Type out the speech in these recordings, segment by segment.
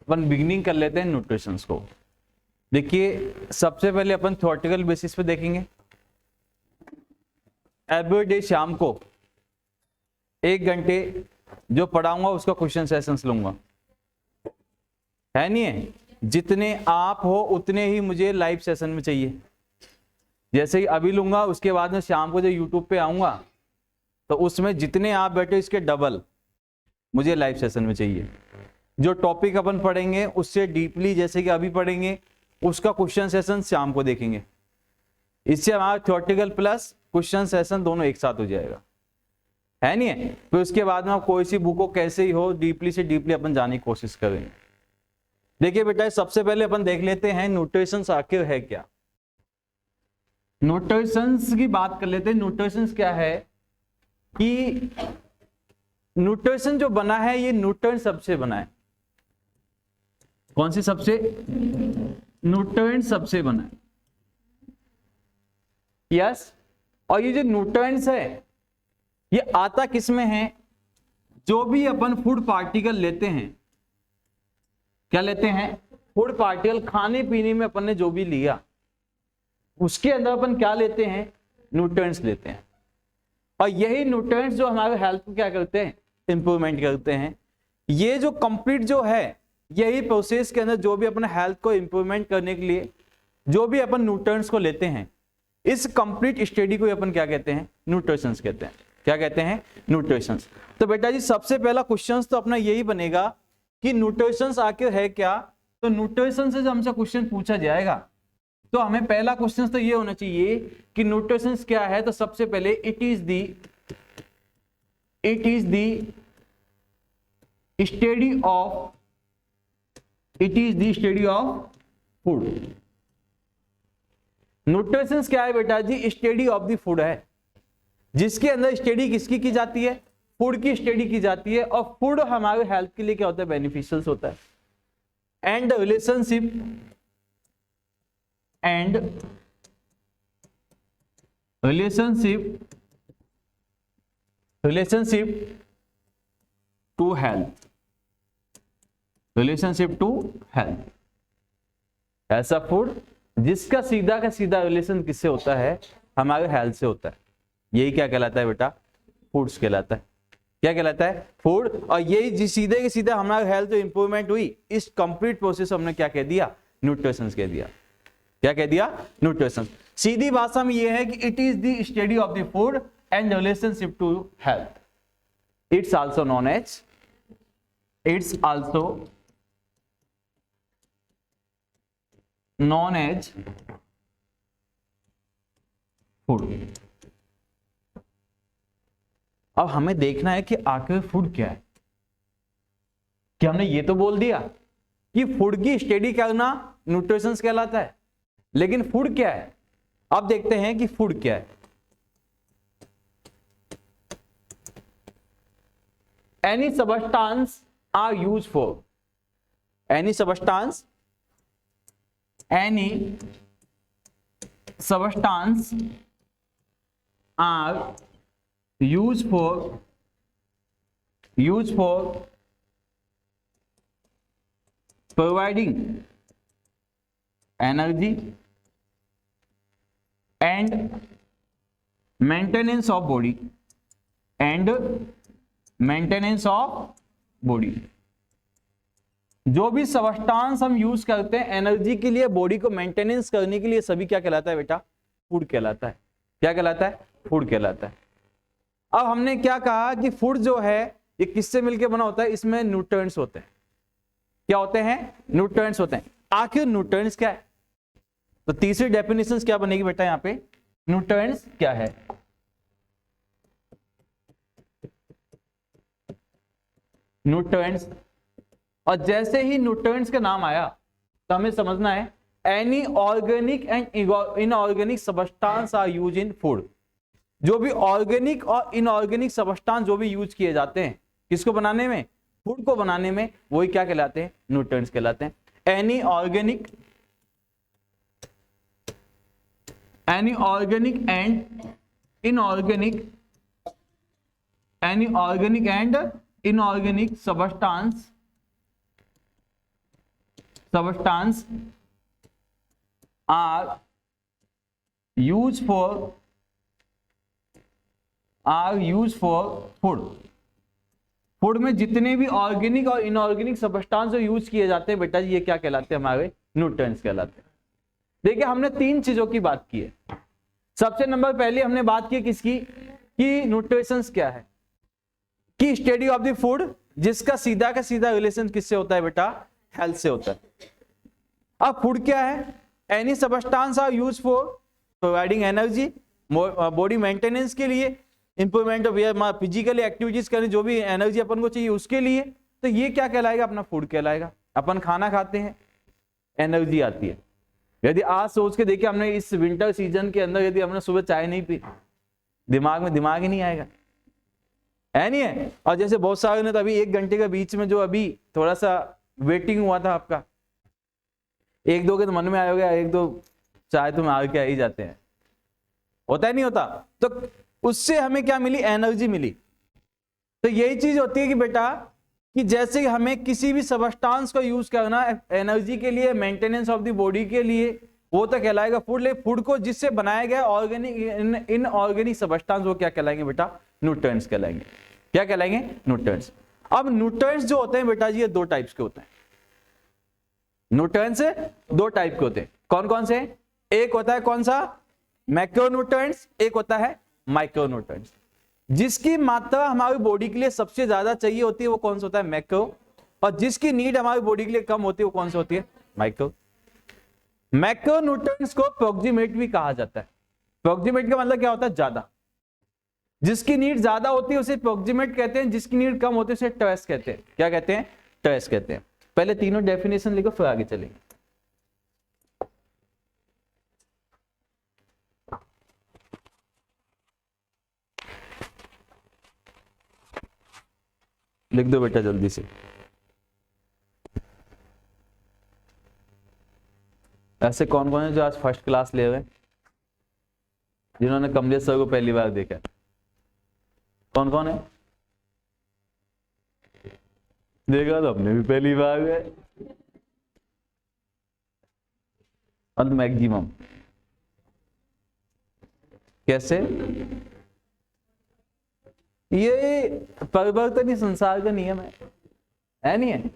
अपन beginning कर लेते हैं न्यूट्रिशंस को। देखिए सबसे पहले अपन थ्योरेटिकल बेसिस पे देखेंगे। एवरीडे शाम को 1 घंटे जो पढ़ाऊंगा उसका क्वेश्चन सेशंस लूंगा, है नहीं है? जितने आप हो उतने ही मुझे लाइव सेशन में चाहिए। जैसे ही अभी लूंगा उसके बाद में शाम को जो यूट्यूब पे आऊंगा तो उसमें जितने आप बैठे इसके डबल मुझे लाइव सेशन में चाहिए। जो टॉपिक अपन पढ़ेंगे उससे डीपली जैसे कि अभी पढ़ेंगे उसका क्वेश्चन सेशन शाम को देखेंगे। इससे हमारा थ्योरेटिकल प्लस क्वेश्चन सेशन दोनों एक साथ हो जाएगा, है नहीं है? फिर उसके बाद में आप कोई सी बुक को कैसे ही हो डीपली से डीपली अपन जाने की कोशिश करेंगे। देखिए बेटा सबसे पहले अपन देख लेते हैं न्यूट्रिशंस आखिर है क्या। न्यूट्रिशंस की बात कर लेते हैं। न्यूट्रिशंस क्या है कि न्यूट्रिशन जो बना है ये न्यूट्रिएंट सबसे बना है। कौन सी सबसे? न्यूट्रिएंट सबसे बना है, यस। और ये जो न्यूट्रिएंट्स है ये आता किस में है? जो भी अपन फूड पार्टिकल लेते हैं, क्या लेते हैं? Food particle. खाने पीने में अपन ने जो भी लिया उसके अंदर अपन क्या लेते हैं? न्यूट्रिएंट्स लेते हैं। और यही न्यूट्रिएंट्स जो हमारे हेल्थ को क्या करते हैं? इंप्रूवमेंट करते हैं। ये जो कंप्लीट जो है यही प्रोसेस के अंदर जो भी अपने हेल्थ को इंप्रूवमेंट करने के लिए जो भी अपन न्यूट्रिएंट्स को लेते हैं इस कंप्लीट स्टडी को अपन क्या कहते हैं? न्यूट्रिशंस कहते हैं। क्या कहते हैं? न्यूट्रिशंस। तो बेटा जी सबसे पहला क्वेश्चन तो अपना यही बनेगा कि न्यूट्रिशंस आखिर है क्या। तो न्यूट्रिशन से जब हमसे क्वेश्चन पूछा जाएगा तो हमें पहला क्वेश्चन तो ये होना चाहिए कि न्यूट्रिशंस क्या है। तो सबसे पहले it is the study of food. Nutritions क्या है बेटा जी? स्टडी ऑफ द फूड है, जिसके अंदर स्टडी किसकी की जाती है? फूड की स्टडी की जाती है। और फूड हमारे हेल्थ के लिए क्या होता है? बेनिफिशियल होता है। And relationship to health. ऐसा फूड जिसका सीधा का सीधा रिलेशन किससे होता है? हमारे हेल्थ से होता है। यही क्या कहलाता है बेटा? फूड्स कहलाता है। क्या कहलाता है? फूड। और यही सीधे के सीधे हमारे हेल्थ जो इंप्रूवमेंट हुई इस कंप्लीट प्रोसेस हमने क्या कह दिया? न्यूट्रिशंस कह दिया। क्या कह दिया? न्यूट्रिशंस। सीधी भाषा में यह है कि it is the study of the food and relationship to health. It's also known as food. अब हमें देखना है कि आखिर फूड क्या है। क्या हमने ये तो बोल दिया कि फूड की स्टडी करना न्यूट्रिशंस कहलाता है, लेकिन फूड क्या है? अब देखते हैं कि फूड क्या है। Any substance are use for any substance are used for providing energy and maintenance of body जो भी सब्सटेंस हम यूज करते हैं एनर्जी के लिए, बॉडी को मेंटेनेंस करने के लिए, सभी क्या कहलाता है बेटा? फूड कहलाता है। क्या कहलाता है? फूड कहलाता है। अब हमने क्या कहा कि फूड जो है ये किससे मिलकर बना होता है? इसमें न्यूट्रिएंट्स होते हैं। क्या होते हैं? न्यूट्रिएंट्स होते हैं। आखिर न्यूट्रिएंट्स क्या है? तो तीसरी डेफिनेशन क्या बनेगी बेटा यहाँ पे? न्यूट्रिएंट्स क्या है? न्यूट्रिएंट्स। और जैसे ही न्यूट्रिएंट्स का नाम आया तो हमें समझना है any organic and inorganic substance are use in food. जो भी ऑर्गेनिक और इनऑर्गेनिक सब्सटेंस जो भी यूज किए जाते हैं किसको बनाने में? फूड को बनाने में, वही क्या कहलाते हैं? न्यूट्रिएंट्स कहलाते हैं। Any organic and inorganic substance substance are used for food। Food में जितने भी ऑर्गेनिक और इनऑर्गेनिक सब्सटेंस जो यूज किए जाते हैं बेटा, ये क्या कहलाते हैं? हमारे न्यूट्रिएंट्स कहलाते हैं। देखिए हमने तीन चीजों की बात की है। सबसे नंबर पहले हमने बात की किसकी, कि न्यूट्रिशंस क्या है, कि स्टडी ऑफ द फूड, जिसका सीधा का सीधा रिलेशन किससे होता है बेटा? हेल्थ से होता है। अब फूड क्या है? Any substance are use for providing energy, body maintenance के लिए, इंप्रूवमेंट ऑफ फिजिकल एक्टिविटीज करने, जो भी एनर्जी अपन को चाहिए उसके लिए। तो ये क्या कहलाएगा? अपना फूड कहलाएगा। अपन खाना खाते हैं, एनर्जी आती है। यदि आज सोच के देखिए, हमने इस विंटर सीजन के अंदर यदि हमने सुबह चाय नहीं पी, दिमाग ही नहीं आएगा, है नहीं है? और जैसे बहुत सारे ने तो अभी 1 घंटे के बीच में जो अभी थोड़ा सा वेटिंग हुआ था आपका, 1-2 के तो मन में आया होगा, 1-2 चाय तो मार के आ ही जाते हैं, होता है नहीं होता? तो उससे हमें क्या मिली? एनर्जी मिली। तो यही चीज होती है कि बेटा, कि जैसे हमें किसी भी सब्सटेंस को यूज करना एनर्जी के लिए, मेंटेनेंस ऑफ द बॉडी के लिए, वो तो कहलाएगा फूड। लेकिन फूड को जिससे बनाया गया ऑर्गेनिक इनऑर्गेनिक सब्सटेंस, वो क्या कहलाएंगे बेटा? न्यूट्रिएंट्स कहलाएंगे। क्या कहलाएंगे? न्यूट्रिएंट्स। अब न्यूट्रिएंट्स जो होते हैं बेटा जी, ये 2 टाइप्स के होते हैं। न्यूट्रिएंट्स 2 टाइप के होते हैं। कौन कौन से? एक होता है कौन सा? मैक्रोन्यूट्रिएंट्स, एक होता है माइक्रोन्यूट्रिएंट्स। जिसकी मात्रा हमारी बॉडी के लिए सबसे ज्यादा चाहिए होती है वो कौन सा होता है? मैक्रो। और जिसकी नीड हमारी बॉडी के लिए कम होती है वो कौन सी होती है? माइक्रो। मैक्रोन्यूट्रिएंट्स को प्रोक्सीमेट भी कहा जाता है। प्रोक्सीमेट का मतलब क्या होता है? ज्यादा। जिसकी नीड ज्यादा होती है उसे प्रोक्सीमेट कहते हैं, जिसकी नीड कम होती है उसे ट्रेस कहते हैं। क्या कहते हैं? ट्रेस कहते हैं। पहले तीनों डेफिनेशन लिखो, फिर आगे चलेंगे। लिख दो बेटा जल्दी से। ऐसे कौन कौन है जो आज फर्स्ट क्लास ले रहे हैं, जिन्होंने कमलेश सर को पहली बार देखा? कौन कौन है? देखा तो हमने भी पहली बार है। और मैक्सिमम कैसे? ये परिवर्तन ही संसार का नियम है नहीं है?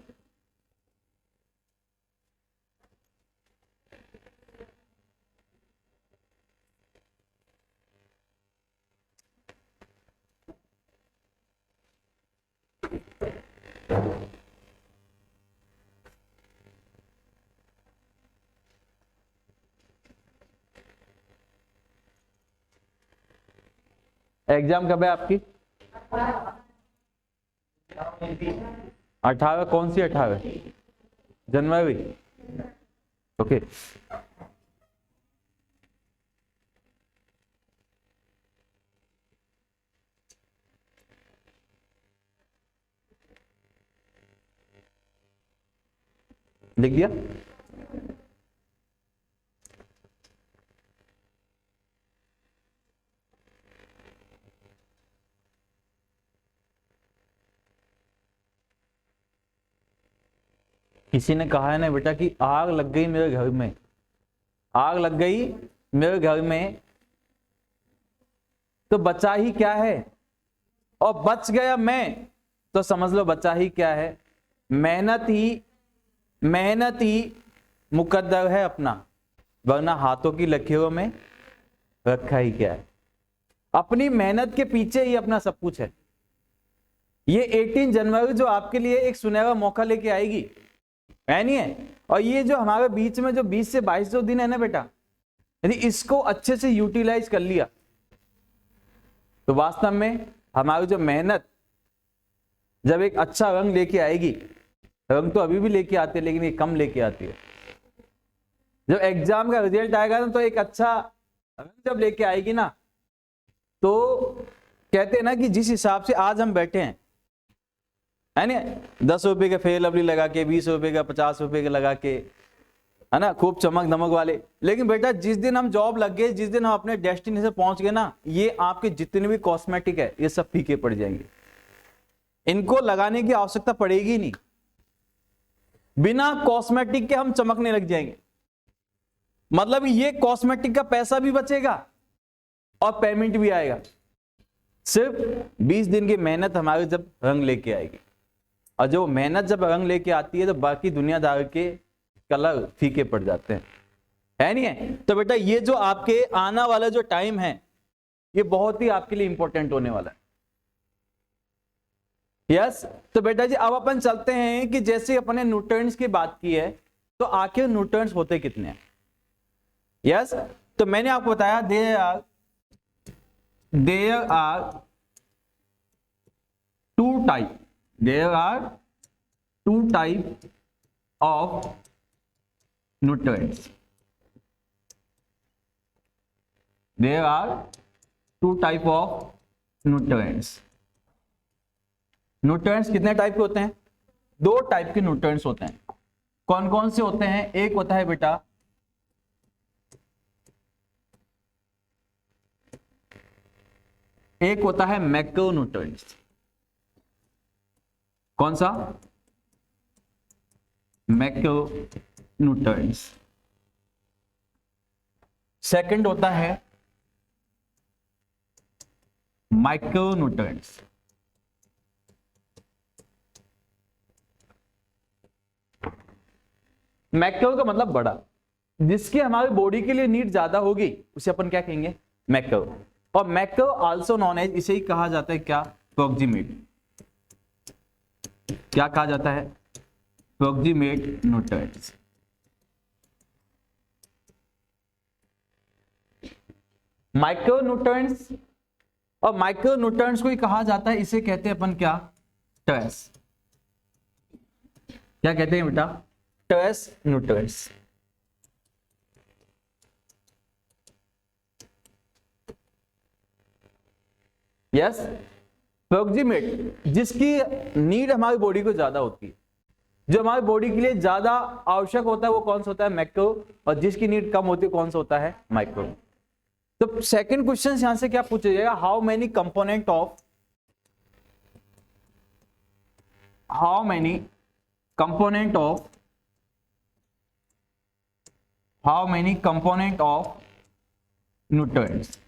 एग्जाम कब है आपकी? 18। कौन सी 18? जनवरी। ओके। लिख दिया? किसी ने कहा है ना बेटा कि आग लग गई मेरे घर में, आग लग गई मेरे घर में, तो बचा ही क्या है? और बच गया मैं तो समझ लो बचा ही क्या है? मेहनत ही मुकद्दर है अपना, वरना हाथों की लकीरों में रखा ही क्या है? अपनी मेहनत के पीछे ही अपना सब कुछ है। ये 18 जनवरी जो आपके लिए एक सुनहरा मौका लेके आएगी, है नहीं है? और ये जो हमारे बीच में जो 20 से 22 जो दिन है ना बेटा, यदि इसको अच्छे से यूटिलाइज कर लिया तो वास्तव में हमारी जो मेहनत जब एक अच्छा रंग लेके आएगी, रंग तो अभी भी लेके आती है लेकिन ये कम लेके आती है। जब एग्जाम का रिजल्ट आएगा ना तो एक अच्छा रंग जब लेके आएगी ना, तो कहते हैं ना कि जिस हिसाब से आज हम बैठे हैं, है ना, 10 रुपए के फेयर लवली लगा के, 20 रुपए का, 50 रुपए का लगा के, है ना, खूब चमक धमक वाले। लेकिन बेटा जिस दिन हम जॉब लग गए, जिस दिन हम अपने डेस्टिनी से पहुंच गए ना, ये आपके जितने भी कॉस्मेटिक है ये सब फीके पड़ जाएंगे, इनको लगाने की आवश्यकता पड़ेगी नहीं। बिना कॉस्मेटिक के हम चमकने लग जाएंगे। मतलब ये कॉस्मेटिक का पैसा भी बचेगा और पेमेंट भी आएगा। सिर्फ 20 दिन की मेहनत हमारे जब रंग लेके आएगी, और जो मेहनत जब रंग लेके आती है तो बाकी दुनियादार के कलर फीके पड़ जाते हैं, है नहीं है? तो बेटा ये जो आपके आने वाला जो टाइम है ये बहुत ही आपके लिए इंपॉर्टेंट होने वाला है। यस, तो बेटा जी अब अपन चलते हैं कि जैसे अपने न्यूट्रंट्स की बात की है, तो आखिर न्यूट्रंट्स होते कितने हैं? यस, तो मैंने आपको बताया there are two type of nutrients. There are two type of nutrients. Nutrients कितने टाइप के होते हैं? 2 टाइप के न्यूट्रंट्स होते हैं। कौन कौन से होते हैं? एक होता है बेटा एक होता है मैक्रोन्यूट्रिएंट्स। कौन सा? मैक्रोन्यूट्रिएंट्स। सेकंड होता है माइक्रोन्यूट्रिएंट्स। मैक्रो का मतलब बड़ा, जिसकी हमारी बॉडी के लिए नीड ज्यादा होगी उसे अपन क्या कहेंगे? मैक्रो। और मैक्रो आल्सो नॉन एज, इसे ही कहा जाता है क्या? प्रोक्सिमेट। क्या कहा जाता है? Proximate nutrients. माइक्रोन्यूट्रिएंट्स, और माइक्रोन्यूट्रिएंट्स को ही कहा जाता है, इसे कहते हैं अपन क्या? ट्रेस। क्या कहते हैं बेटा? Trace nutrients. यस, प्रोक्सिमेट, जिसकी नीड हमारी बॉडी को ज्यादा होती है, जो हमारी बॉडी के लिए ज्यादा आवश्यक होता है वो कौन सा होता है? मैक्रो। और जिसकी नीड कम होती है कौन सा होता है? माइक्रो। तो सेकंड क्वेश्चन यहां से क्या पूछा जाएगा? How many component of nutrients.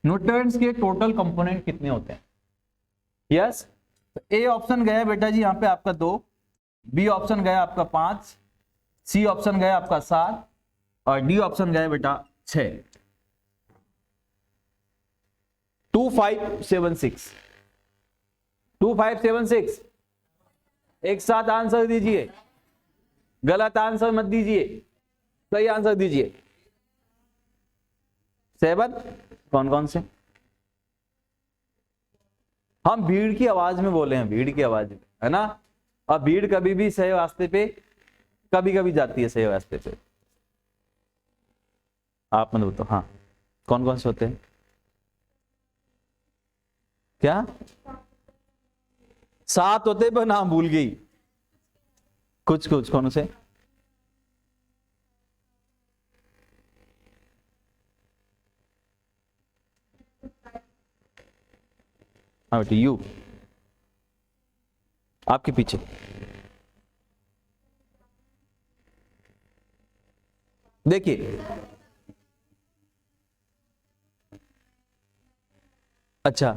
Nutrients के टोटल कंपोनेंट कितने होते हैं? यस, ए ऑप्शन गया बेटा जी यहां पे आपका 2, बी ऑप्शन गया आपका 5, सी ऑप्शन गया आपका 7 और डी ऑप्शन गया बेटा 6। 2576 2576। एक साथ आंसर दीजिए, गलत आंसर मत दीजिए, सही आंसर दीजिए। 7 कौन कौन से? हम भीड़ की आवाज में बोले हैं, भीड़ की आवाज में, है ना? और भीड़ कभी भी सही रास्ते पे कभी कभी जाती है सही रास्ते पे। आप मत बताओ। हाँ, कौन कौन से होते हैं? क्या 7 होते पर नाम भूल गई। कुछ कौन से? हाँ बेटी, यू आपके पीछे। देखिए, अच्छा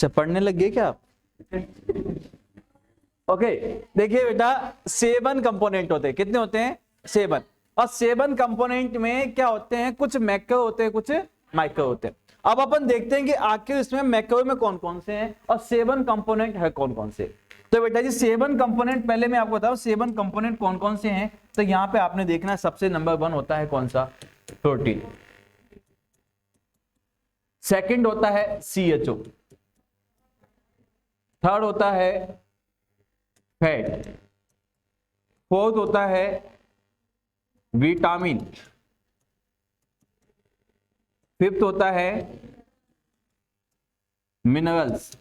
पढ़ने लग गए क्या आप? ओके, देखिए बेटा 7 कंपोनेंट होते हैं। कितने होते हैं? 7। और 7 कंपोनेंट में क्या होते हैं? कुछ मैक्रो होते हैं, कुछ माइक्रो होते हैं। अब अपन देखते हैं कि आखिर इसमें मैक्रो में कौन कौन से हैं और 7 कंपोनेंट है कौन कौन से। तो बेटा जी 7 कंपोनेंट, पहले मैं आपको बताऊं 7 कंपोनेंट कौन कौन से हैं। तो यहां पे आपने देखना है सबसे नंबर 1 होता है कौन सा? प्रोटीन। सेकंड होता है CHO। थर्ड होता है फैट। फोर्थ होता है विटामिन। फिफ्थ होता है मिनरल्स।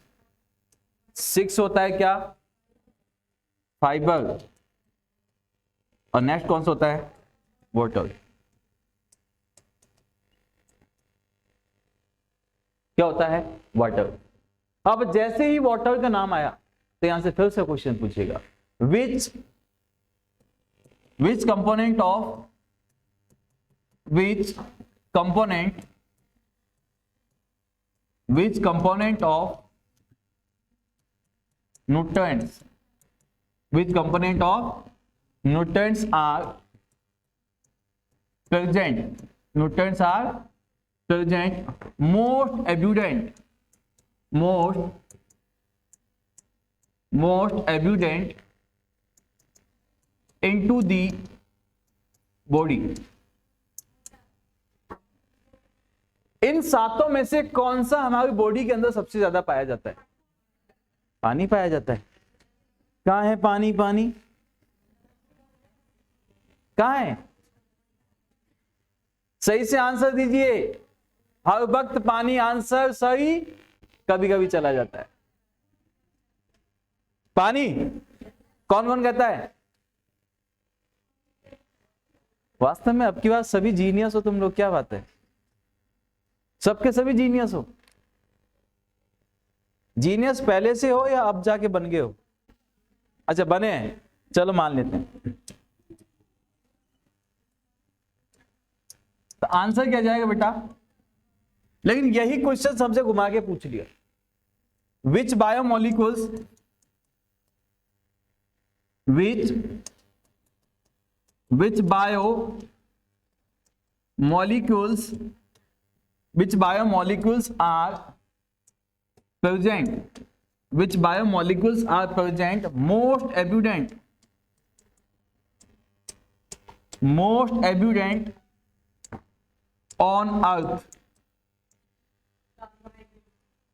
6 होता है क्या? फाइबर। और नेक्स्ट कौन सा होता है? वाटर। क्या होता है? वाटर। अब जैसे ही वाटर का नाम आया तो यहां से फिर से क्वेश्चन पूछेगा, विच component of nutrients are present most abundant into the body। इन सातों में से कौन सा हमारी बॉडी के अंदर सबसे ज्यादा पाया जाता है? पानी पाया जाता है। कहां है पानी? पानी कहां है? सही से आंसर दीजिए। हर वक्त पानी आंसर सही, कभी कभी चला जाता है। पानी कौन कौन कहता है? वास्तव में अब की बात सभी जीनियस हो तुम लोग, क्या बात है? सबके सभी जीनियस हो? जीनियस पहले से हो या अब जाके बन गए हो? अच्छा बने हैं, चलो मान लेते हैं। तो आंसर क्या जाएगा बेटा? लेकिन यही क्वेश्चन हमसे घुमा के पूछ लिया, विच biomolecules are present most abundant on earth।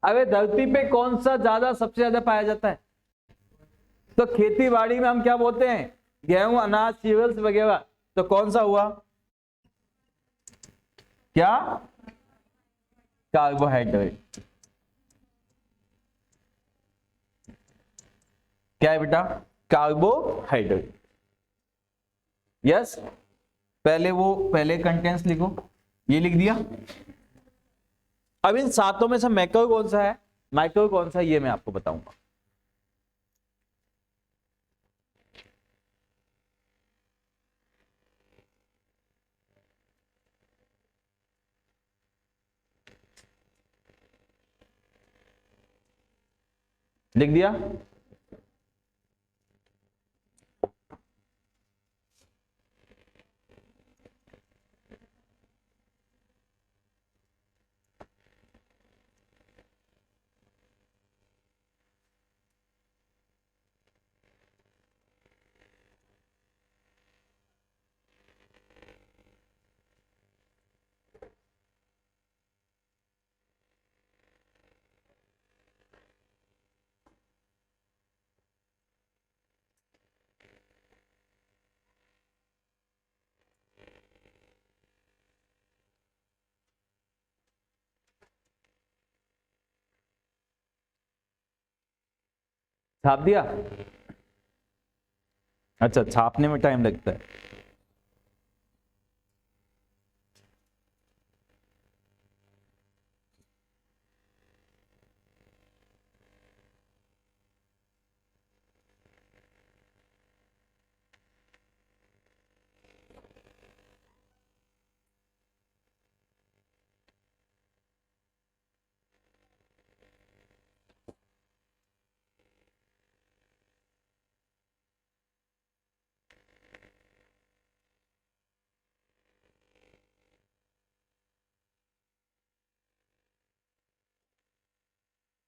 अबे धरती पे कौन सा ज्यादा सबसे ज्यादा पाया जाता है? तो खेती बाड़ी में हम क्या बोलते हैं? गेहूं, अनाज, सीरियल्स वगैरह। तो कौन सा हुआ? क्या? कार्बोहाइड्रेट। क्या है बेटा? कार्बोहाइड्रेट। यस, पहले कंटेंट्स लिखो, ये लिख दिया। अब इन सातों में से मैक्रो कौन सा है, माइक्रो कौन सा है, ये मैं आपको बताऊंगा। लिख दिया? छाप दिया? अच्छा, छापने में टाइम लगता है।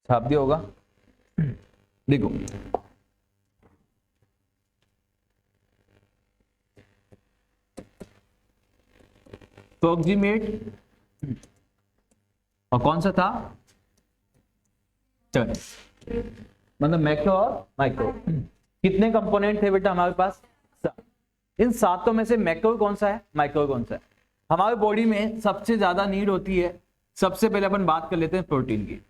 छाप दिया होगा। देखो, प्रोक्सीमेट और कौन सा था? मतलब मैक्रो और माइक्रो। कितने कंपोनेंट थे बेटा हमारे पास? इन सातों में से मैक्रो कौन सा है, माइक्रो कौन सा है? हमारी बॉडी में सबसे ज्यादा नीड होती है, सबसे पहले अपन बात कर लेते हैं प्रोटीन की।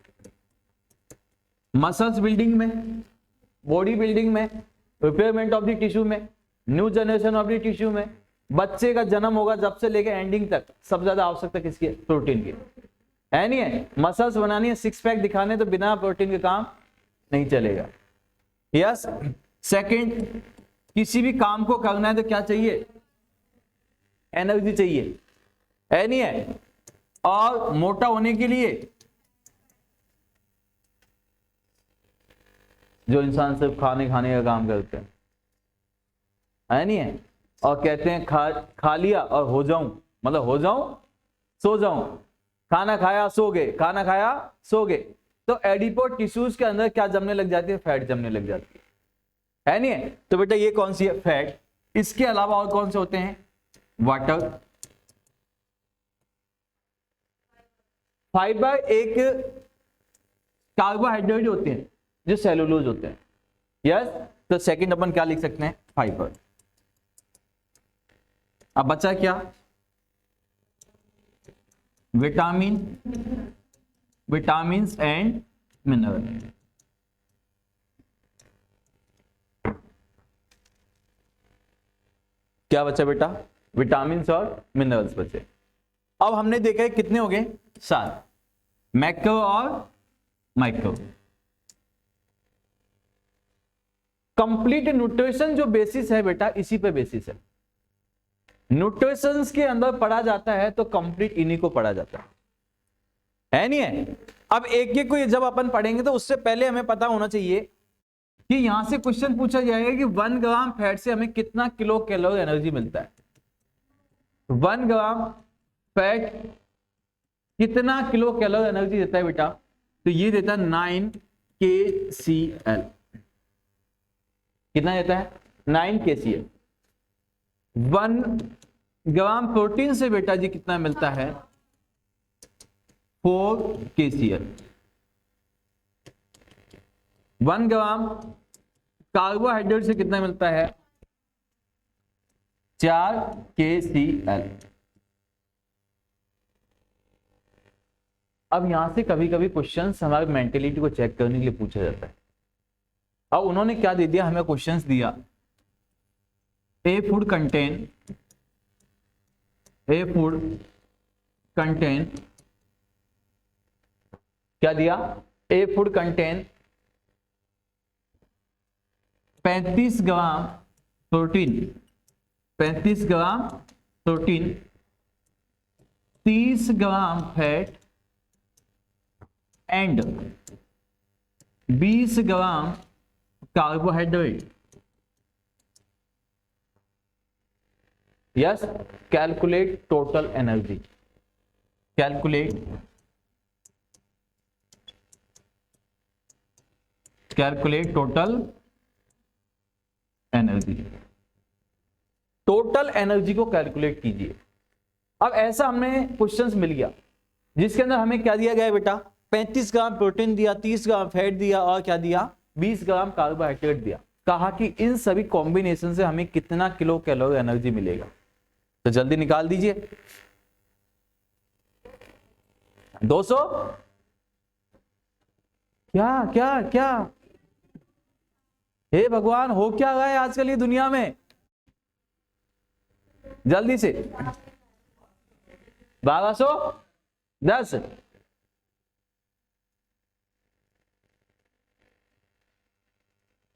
मसल्स बिल्डिंग में, बॉडी बिल्डिंग में, रिपेयरमेंट ऑफ द टिश्यू में, new generation of the tissue में, बच्चे का जन्म होगा जब से लेकर एंडिंग तक सबसे ज्यादा आवश्यकता किसकी है? प्रोटीन की। है नहीं है, मसल्स बनानी है, सिक्स पैक दिखाने, तो बिना प्रोटीन के काम नहीं चलेगा। यस। सेकंड, किसी भी काम को करना है तो क्या चाहिए, एनर्जी चाहिए, है नहीं है। और मोटा होने के लिए जो इंसान सिर्फ खाने का काम करते हैं, है नहीं है, और कहते हैं खा लिया और हो जाऊं, मतलब हो जाऊं सो जाऊं, खाना खाया सो गए, खाना खाया सो गए, तो एडिपो टिश्यूज के अंदर क्या जमने लग जाती है, फैट जमने लग जाती है नहीं है। तो बेटा ये कौन सी है, फैट। इसके अलावा और कौन से होते हैं, वाटर, फाइबर एक कार्बोहाइड्रेट होते हैं जो सेलुलोज होते हैं। यस। तो सेकंड अपन क्या लिख सकते हैं, फाइबर। अब बचा क्या, विटामिन, विटामिन्स एंड मिनरल। क्या बचा बेटा, विटामिन्स और मिनरल्स बचे। अब हमने देखा है कितने हो गए, 7, मैक्रो और माइक्रो। कंप्लीट न्यूट्रिशन जो बेसिस है बेटा, इसी पे बेसिस है। न्यूट्रिशन के अंदर पढ़ा जाता है तो कंप्लीट इन्हीं को पढ़ा जाता है नहीं है। अब एक एक को जब अपन पढ़ेंगे तो उससे पहले हमें पता होना चाहिए कि यहां से क्वेश्चन पूछा जाएगा कि 1 ग्राम फैट से हमें कितना किलो कैलोरी एनर्जी मिलता है। 1 ग्राम फैट कितना किलो कैलोरी एनर्जी देता है बेटा, तो ये देता है 9 kcal। कितना देता है, 9 kcal। 1 ग्राम प्रोटीन से बेटा जी कितना मिलता है, 4 kcal। 1 ग्राम कार्बोहाइड्रेट से कितना मिलता है, 4 kcal। अब यहां से कभी कभी क्वेश्चंस हमारी मेंटेलिटी को चेक करने के लिए पूछा जाता है। अब उन्होंने क्या दे दिया, हमें क्वेश्चंस दिया, ए फूड कंटेन क्या दिया, ए food contain 35 gram protein, 35 gram protein, 30 gram fat and 20 gram carbohydrate. Yes. Calculate total energy, calculate total energy. Total energy को कैलकुलेट कीजिए। अब ऐसा हमें क्वेश्चंस मिल गया जिसके अंदर हमें क्या दिया गया है बेटा, 35 ग्राम प्रोटीन दिया, 30 ग्राम फैट दिया और क्या दिया, 20 ग्राम कार्बोहाइड्रेट दिया। कहा कि इन सभी कॉम्बिनेशन से हमें कितना किलो कैलोरी एनर्जी मिलेगा, तो जल्दी निकाल दीजिए। 200, क्या क्या क्या, हे भगवान हो क्या रहा है आजकल ये दुनिया में, जल्दी से 1210,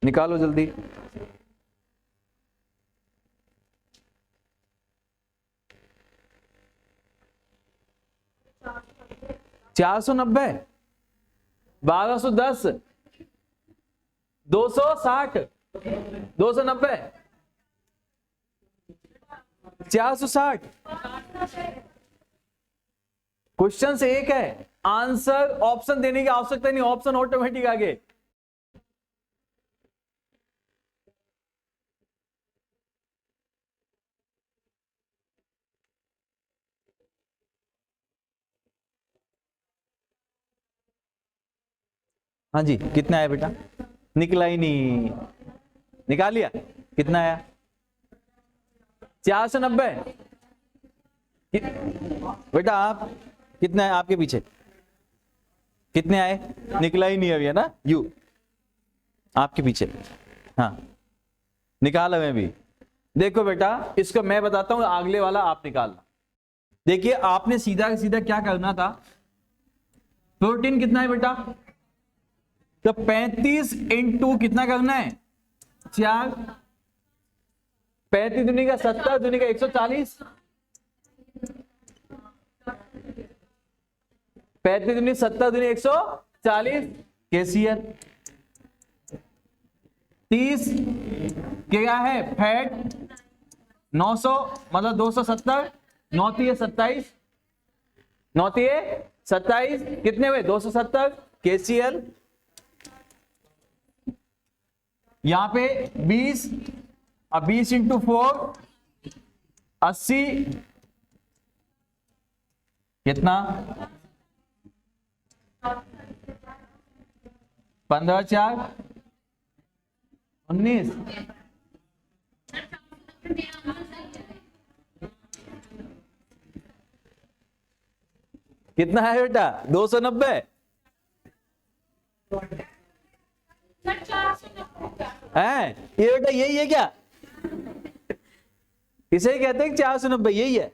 निकालो जल्दी। 490, 1210, 260, 290, 460। क्वेश्चन से एक है, आंसर ऑप्शन देने की आवश्यकता नहीं, ऑप्शन ऑटोमेटिक आगे। हाँ जी, कितना आया बेटा, निकला ही नहीं, निकाल लिया, कितना आया, 490। बेटा आप कितना है, आपके पीछे कितने आए, निकला ही नहीं अभी, है ना, यू आपके पीछे, हाँ निकाला मैं भी। देखो बेटा इसको मैं बताता हूं, अगले वाला आप निकालना। देखिए आपने सीधा सीधा क्या करना था, प्रोटीन कितना है बेटा? तो 35 इंटू कितना करना है? 4। 35 दूनी का 70, दूनी का 140। 35 दूनी 70, दूनी 140। KCl 30 क्या है? फैट 900 मतलब 270, 9 3 27, 9 3 27, कितने हुए? 270 KCl। यहां पे 20, अब 20 इंटू 4 80, कितना? 15 4 19। कितना है बेटा? 290 है ये बेटा, यही है क्या? इसे ही कहते हैं 490, यही है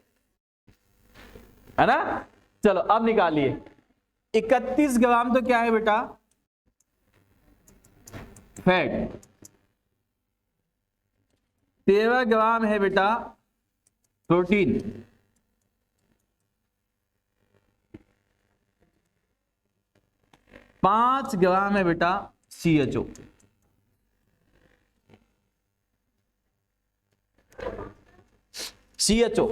ना? चलो अब निकालिए। 31 ग्राम तो क्या है बेटा? फैट। 13 ग्राम है बेटा प्रोटीन। 5 ग्राम है बेटा CHO। CHO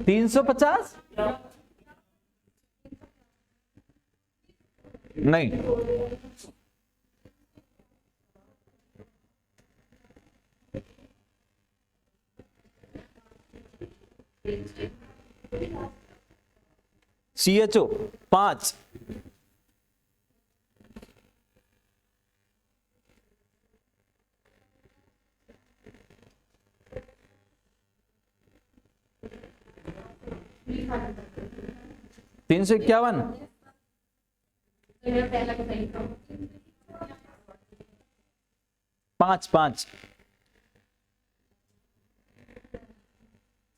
350 नहीं, CHO 5। तीन सौ 51। पांच पांच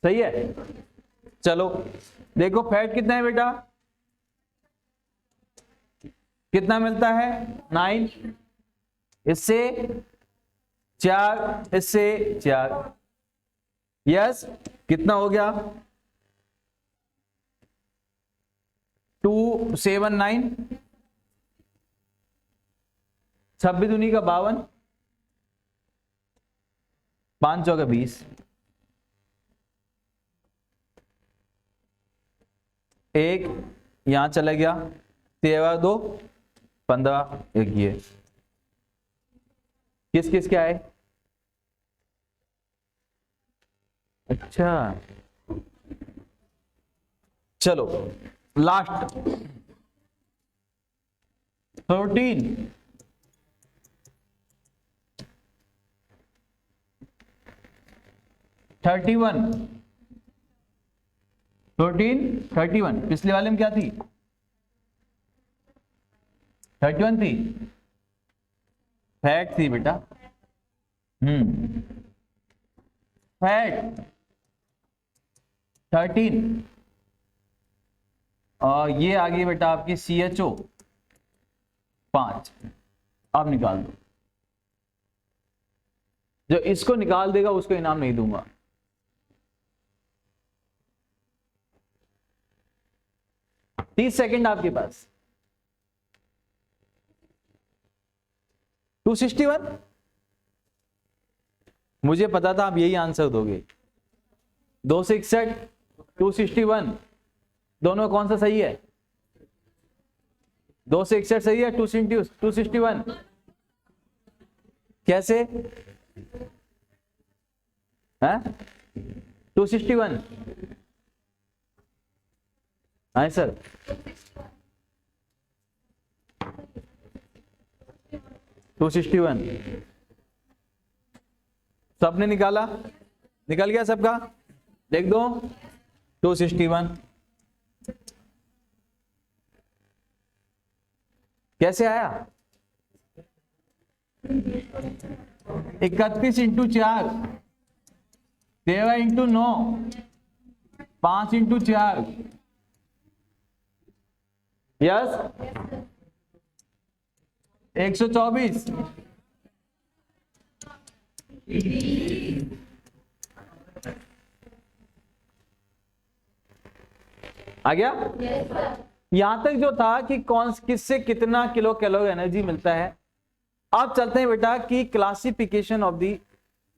सही है। चलो देखो फैट कितना है बेटा? कितना मिलता है? 9। इससे 4, इससे 4। यस, कितना हो गया? 279। 26 दूनी का 52, 5 चौका 20। एक यहां चला गया, 13 2 15, एक ये। किस किस क्या है? अच्छा चलो लास्ट 13 31। 13 31 पिछले वाले में क्या थी? 31 थी, फैट थी बेटा। फैट 13 और ये आ गई बेटा आपकी CHO 5। अब निकाल दो। जो इसको निकाल देगा उसको इनाम नहीं दूंगा। तीस सेकेंड आपके पास। 261। मुझे पता था आप यही आंसर दोगे। 261 261 दोनों कौन सा सही है? 261 सही है। 261 कैसे है? 261 हाँ सर। 261 सबने निकाला? निकल गया सबका? देख दो 261 कैसे आया? 31 इंटू 4, 13 इंटू 9, 5 इंटू 4, यस 124। आ गया? यहां तक जो था कि कौन किससे कितना किलो कैलोरी एनर्जी मिलता है। अब चलते हैं बेटा कि classification of the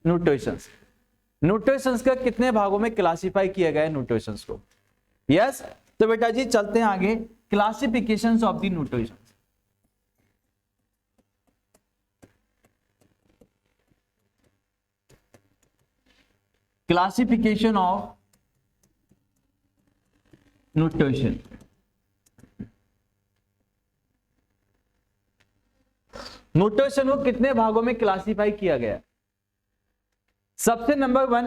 nutritions. Nutritions का कितने भागों में क्लासिफाई किया गया है न्यूट्रिशंस को। यस, तो बेटा जी चलते हैं आगे, classifications of the nutritions. Classification of nutrition. Nutrition को कितने भागों में क्लासिफाई किया गया? सबसे नंबर 1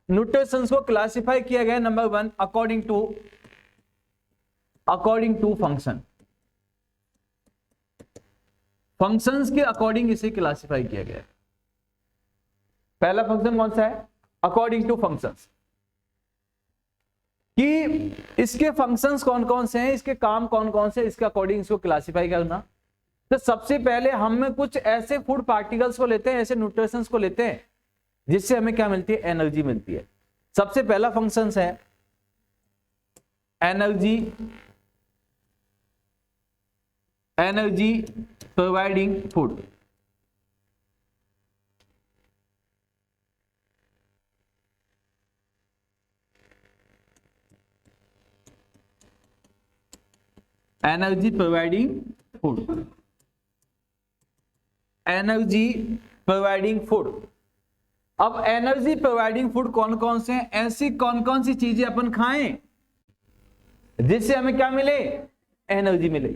न्यूट्रिशन को क्लासिफाई किया गया number 1 according to function. Functions के अकॉर्डिंग इसे क्लासिफाई किया गया। पहला फंक्शन कौन सा है? अकॉर्डिंग टू फंक्शंस, कि इसके फंक्शंस कौन कौन से हैं, इसके काम कौन कौन से, इसके अकॉर्डिंग इसको क्लासिफाई करना। तो सबसे पहले हम कुछ ऐसे फूड पार्टिकल्स को लेते हैं, ऐसे न्यूट्रिशंस को लेते हैं जिससे हमें क्या मिलती है? एनर्जी मिलती है। सबसे पहला फंक्शंस है energy providing food. Energy providing food, energy providing food. अब एनर्जी प्रोवाइडिंग फूड कौन कौन से हैं? ऐसी कौन कौन सी चीजें अपन खाएं जिससे हमें क्या मिले? एनर्जी मिले।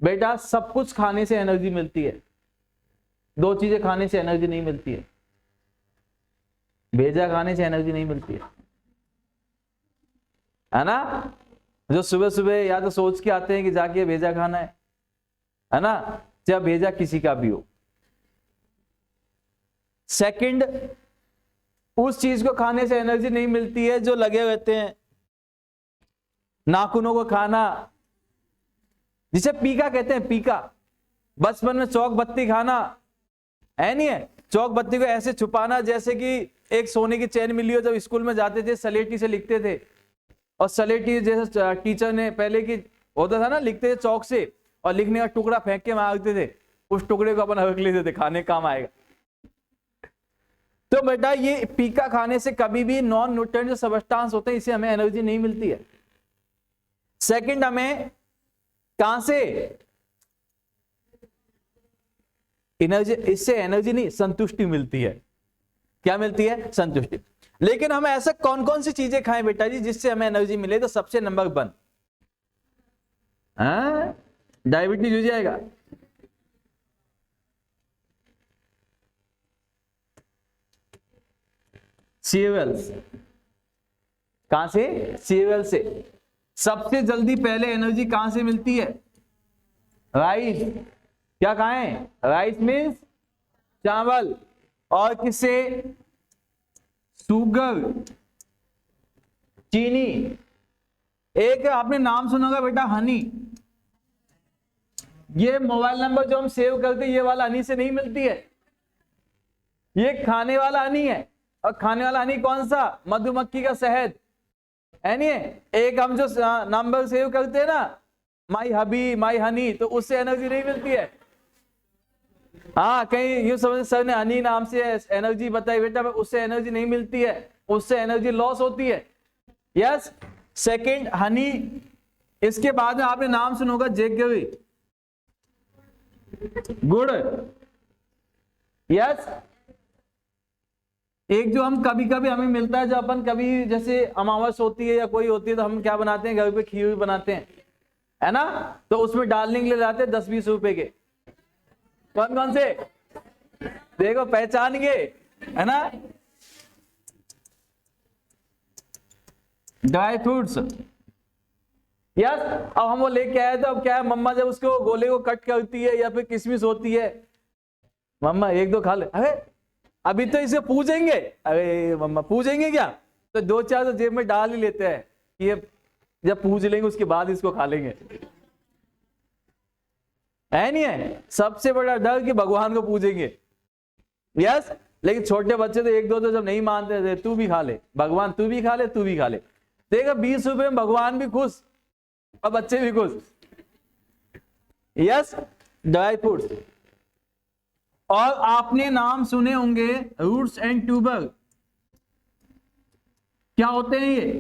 बेटा सब कुछ खाने से एनर्जी मिलती है, दो चीजें खाने से एनर्जी नहीं मिलती है। भेजा खाने से एनर्जी नहीं मिलती है ना? जो सुबह सुबह या तो सोच के आते हैं कि जाके भेजा खाना है ना, चाहे भेजा किसी का भी हो। सेकंड, उस चीज को खाने से एनर्जी नहीं मिलती है जो लगे रहते हैं, नाखूनों को खाना, जिसे पीका कहते हैं। पीका, बचपन में चौक बत्ती खाना है नहीं है? चौक बत्ती को ऐसे छुपाना जैसे कि एक सोने की चैन मिली हो। जब स्कूल में जाते थे सलेटी से लिखते थे, और सलेटी जैसे टीचर ने पहले की होता था ना, लिखते थे चौक से और लिखने का टुकड़ा फेंक के मारते थे, उस टुकड़े को अपन रख लेते थे, खाने काम आएगा। तो बेटा ये पीका खाने से कभी भी नॉन न्यूट्रिएंट जो सब्सटेंस होते हैं इससे हमें एनर्जी नहीं मिलती है। सेकंड, हमें कहां से एनर्जी? इससे एनर्जी नहीं, संतुष्टि मिलती है। क्या मिलती है? संतुष्टि। लेकिन हम ऐसा कौन कौन सी चीजें खाएं बेटा जी जिससे हमें एनर्जी मिले? तो सबसे नंबर 1 डायबिटीज हो जाएगा। सीरियल्स, कहां से? सीरियल से। सबसे जल्दी पहले एनर्जी कहां से मिलती है? राइस। क्या खाएं? राइस मीन्स चावल। और किससे? शुगर, चीनी। एक आपने नाम सुना होगा बेटा, हनी। ये मोबाइल नंबर जो हम सेव करते हैं ये वाला हनी से नहीं मिलती है, ये खाने वाला हनी है। और खाने वाला हनी कौन सा? मधुमक्खी का शहद है नहीं है? एक हम जो नंबर सेव करते हैं ना, माई हबी, माई हनी, तो उससे एनर्जी नहीं मिलती है। हाँ, कहीं ये समझ सर ने हनी नाम से एनर्जी बताई, बेटा उससे एनर्जी नहीं मिलती है, उससे एनर्जी लॉस होती है। Yes, second Honey. इसके बाद में आपने नाम सुना होगा जेगरी, गुड़। यस, एक जो हम कभी कभी हमें मिलता है, जो अपन कभी जैसे अमावस होती है या कोई होती है तो हम क्या बनाते हैं, घर पे खीर बनाते हैं, है ना? तो उसमें डालने के लिए लाते हैं 10-20 रुपए के। कौन कौन से? देखो पहचान गए, है ना? Dry fruits. यस, अब हम वो लेके आए तो अब क्या है, मम्मा जब उसको गोले को कट करती है या फिर किशमिश होती है मम्मा एक दो खा ले। अरे अभी तो इसे पूजेंगे, अरे मम्मा पूजेंगे क्या, तो दो चार तो जेब में डाल ही लेते हैं कि ये जब पूज लेंगे उसके बाद इसको खा लेंगे। है नहीं है, सबसे बड़ा डर कि भगवान को पूजेंगे। यस, लेकिन छोटे बच्चे तो एक दो तो जब नहीं मानते थे, तू भी खा ले भगवान, तू भी खा ले, तू भी खा ले। देखा 20 रुपए में भगवान भी खुश और बच्चे भी खुश। Yes, dry fruits. और आपने नाम सुने होंगे रूट्स एंड ट्यूबर। क्या होते हैं ये?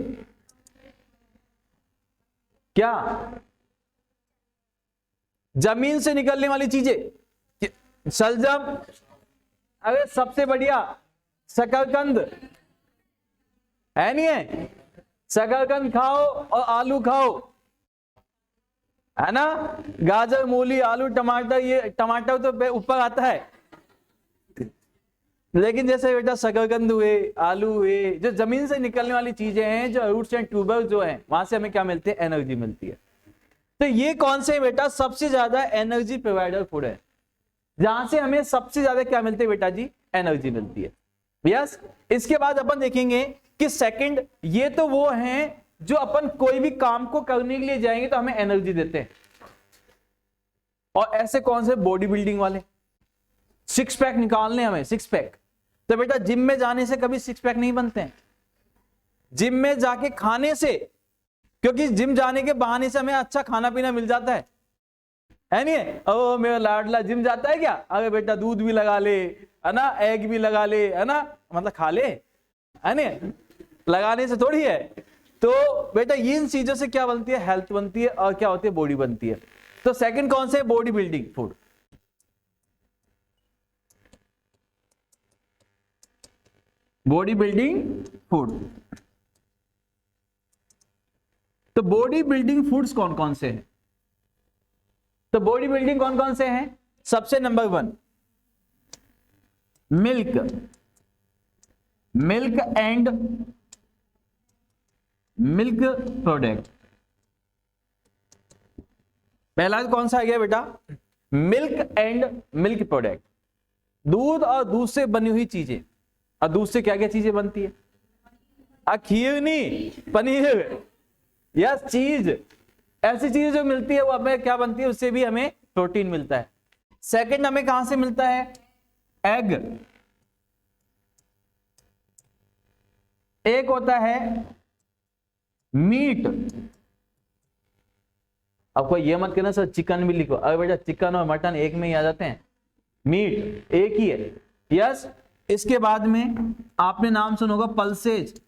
क्या? जमीन से निकलने वाली चीजें। शलजम, अरे सबसे बढ़िया शकरकंद, है नहीं है? शकरकंद खाओ और आलू खाओ, है ना। गाजर, मूली, आलू, टमाटर, ये टमाटर तो ऊपर आता है, लेकिन जैसे बेटा शकरकंद हुए, आलू हुए, जो जमीन से निकलने वाली चीजें हैं, जो रूट्स एंड ट्यूबर जो हैं, वहां से हमें क्या मिलते हैं? एनर्जी मिलती है। तो ये कौन से बेटा सबसे ज्यादा एनर्जी प्रोवाइडर फूड है, जहां से हमें सबसे ज्यादा क्या मिलती है बेटा जी? एनर्जी मिलती है। यस, इसके बाद अपन देखेंगे कि सेकंड, ये तो वो हैं जो अपन कोई भी काम को करने के लिए जाएंगे तो हमें एनर्जी देते हैं। और ऐसे कौन से? बॉडी बिल्डिंग वाले, सिक्स पैक निकालने हमें, सिक्स पैक। तो बेटा जिम में जाने से कभी सिक्स पैक नहीं बनते हैं, जिम में जाके खाने से, क्योंकि जिम जाने के बहाने से हमें अच्छा खाना पीना मिल जाता है नहीं है? ओ मेरा लाडला जिम जाता है क्या, अरे बेटा दूध भी लगा ले, है ना, एग भी लगा ले, है ना, मतलब खा ले, है नहीं? लगाने से थोड़ी है। तो बेटा इन चीजों से क्या बनती है? हेल्थ बनती है, और क्या होती है? बॉडी बनती है। तो सेकंड कौन से? Body building food. Body building food. तो बॉडी बिल्डिंग फूड्स कौन कौन से हैं? तो बॉडी बिल्डिंग कौन कौन से हैं? सबसे number 1 milk, milk and milk product. पहला कौन सा आ गया बेटा? Milk and milk product. दूध और दूध से बनी हुई चीजें। और दूध से क्या क्या चीजें बनती है? खीर नहीं, पनीर, यस, चीज, ऐसी चीजें जो मिलती है वो हमें क्या बनती है? उससे भी हमें प्रोटीन मिलता है। सेकंड हमें कहां से मिलता है? एग। एक होता है मीट। अब कोई ये मत कहना सर चिकन भी लिखो, अरे बेटा चिकन और मटन एक में ही आ जाते हैं, मीट एक ही है। यस, इसके बाद में आपने नाम सुना होगा पल्सेज।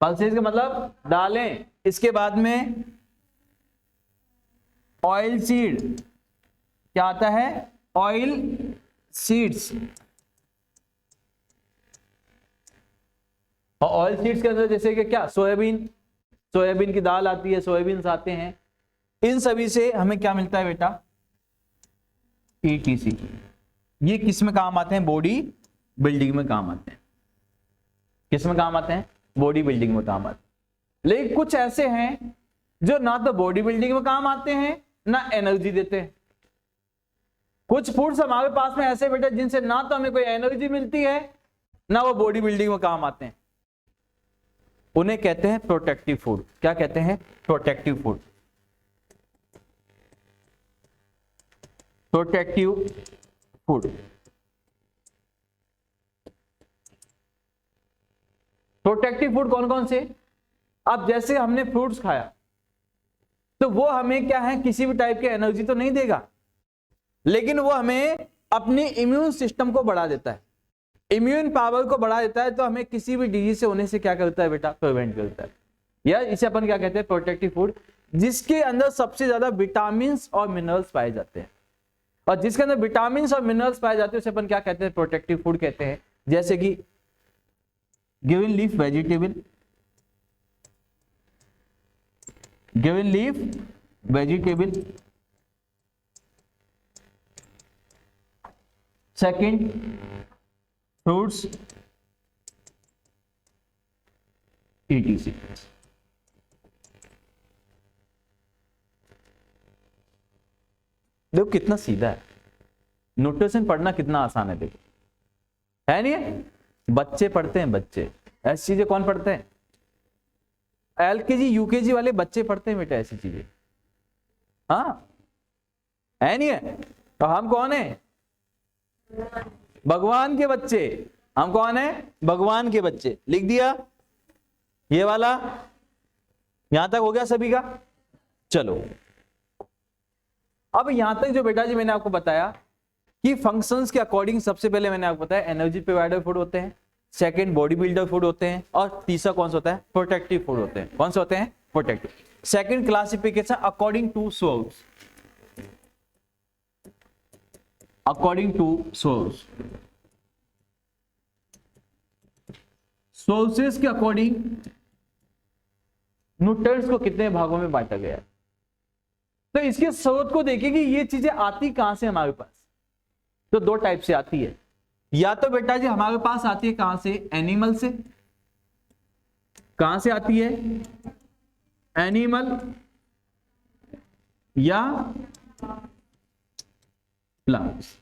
पल्सेज का मतलब दालें। इसके बाद में ऑयल सीड, क्या आता है? Oil seeds. और ऑयल सीड्स के अंदर जैसे कि क्या? सोयाबीन, सोयाबीन की दाल आती है, सोयाबीन आते हैं। इन सभी से हमें क्या मिलता है बेटा? ETC। ये किस में काम आते हैं? बॉडी बिल्डिंग में काम आते हैं। किस में काम आते हैं? बॉडी बिल्डिंग में काम आते हैं। लेकिन कुछ ऐसे हैं जो ना तो बॉडी बिल्डिंग में काम आते हैं ना एनर्जी देते हैं। कुछ फूड्स हमारे पास में ऐसे बेटा जिनसे ना तो हमें कोई एनर्जी मिलती है ना वो बॉडी बिल्डिंग में काम आते हैं। उन्हें कहते हैं प्रोटेक्टिव फूड। क्या कहते हैं? Protective food. Protective food. Protective food कौन कौन से? अब जैसे हमने फ्रूट्स खाया तो वो हमें क्या है? किसी भी टाइप की एनर्जी तो नहीं देगा, लेकिन वो हमें अपने इम्यून सिस्टम को बढ़ा देता है, इम्यून पावर को बढ़ा देता है। तो हमें किसी भी डिजीज से होने से क्या करता है बेटा? प्रिवेंट करता है। या इसे अपन क्या कहते हैं? प्रोटेक्टिव फूड, जिसके अंदर सबसे ज्यादा विटामिन और मिनरल्स पाए जाते हैं। और जिसके अंदर विटामिन और मिनरल्स पाए जाते हैं उसे अपन क्या कहते हैं? प्रोटेक्टिव फूड कहते हैं। जैसे कि given leaf vegetable, given leaf vegetable. Second fruits, ETC। देखो कितना सीधा है। न्यूट्रिशन पढ़ना कितना आसान है, देखो है नहीं है? बच्चे पढ़ते हैं, बच्चे ऐसी चीजें कौन पढ़ते हैं? एलकेजी यूकेजी वाले बच्चे पढ़ते हैं बेटा ऐसी चीजें, हाँ है नहीं है? तो हम कौन है? भगवान के बच्चे। हम कौन है? भगवान के बच्चे। लिख दिया ये वाला, यहां तक हो गया सभी का। चलो अब यहां तक जो बेटा जी मैंने आपको बताया कि फंक्शंस के अकॉर्डिंग, सबसे पहले मैंने आपको बताया एनर्जी प्रोवाइडर फूड होते हैं, सेकंड बॉडी बिल्डर फूड होते हैं, और तीसरा कौन सा होता है? प्रोटेक्टिव फूड होते हैं। कौन से होते हैं? Protective. Second classification according to source, according to source, sources के अकॉर्डिंग न्यूट्रिएंट्स को कितने भागों में बांटा गया है। तो इसके स्रोत को देखिए कि ये चीजें आती कहां से हमारे पास। तो दो टाइप से आती है, या तो बेटा जी हमारे पास आती है कहां से? एनिमल से। कहां से आती है? एनिमल या प्लांट्स,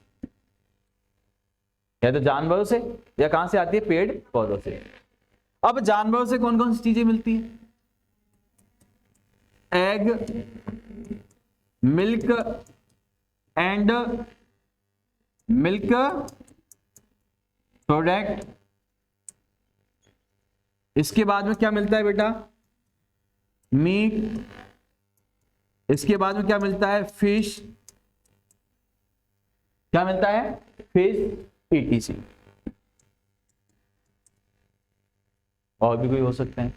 या तो जानवरों से, या कहां से आती है? पेड़ पौधों से। अब जानवरों से कौन कौन सी चीजें मिलती हैं? Egg, milk and milk product. इसके बाद में क्या मिलता है बेटा? मीट। इसके बाद में क्या मिलता है? फिश। क्या मिलता है? Fish, ETC। और भी कोई हो सकते हैं।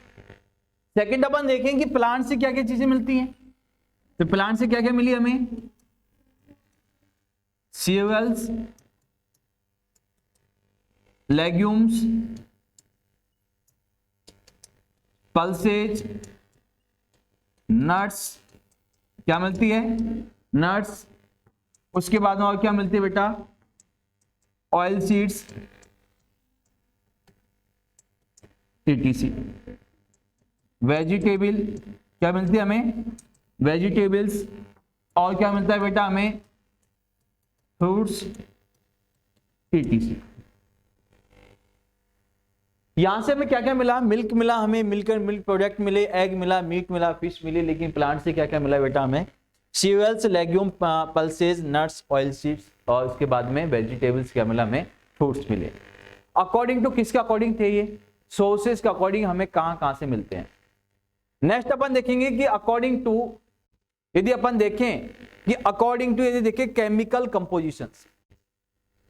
सेकंड अपन देखें कि प्लांट से क्या क्या चीजें मिलती हैं। तो प्लांट से क्या क्या मिली हमें? Cereals, legumes, pulses, nuts. क्या मिलती है? नट्स। उसके बाद में और क्या मिलती है बेटा? Oil seeds, ETC। वेजिटेबल, क्या मिलती है हमें? वेजिटेबल्स। और क्या मिलता है बेटा हमें? Fruits, ETC। यहां से हमें क्या क्या मिला? मिल्क मिला हमें, मिल्क एंड मिल्क प्रोडक्ट मिले, एग मिला, मीट मिला, फिश मिली। लेकिन प्लांट से क्या क्या मिला बेटा हमें? Cereals, legume, pulses, nuts, oil seeds, और उसके बाद में वेजिटेबल्स क्या मिला हमें? फ्रूट्स मिले। अकॉर्डिंग टू किसके अकॉर्डिंग थे ये? सोर्सेस के अकॉर्डिंग हमें कहां कहां से मिलते हैं। नेक्स्ट अपन देखेंगे कि अकॉर्डिंग टू, यदि अपन देखें कि अकॉर्डिंग टू, यदि देखें केमिकल कंपोजिशंस,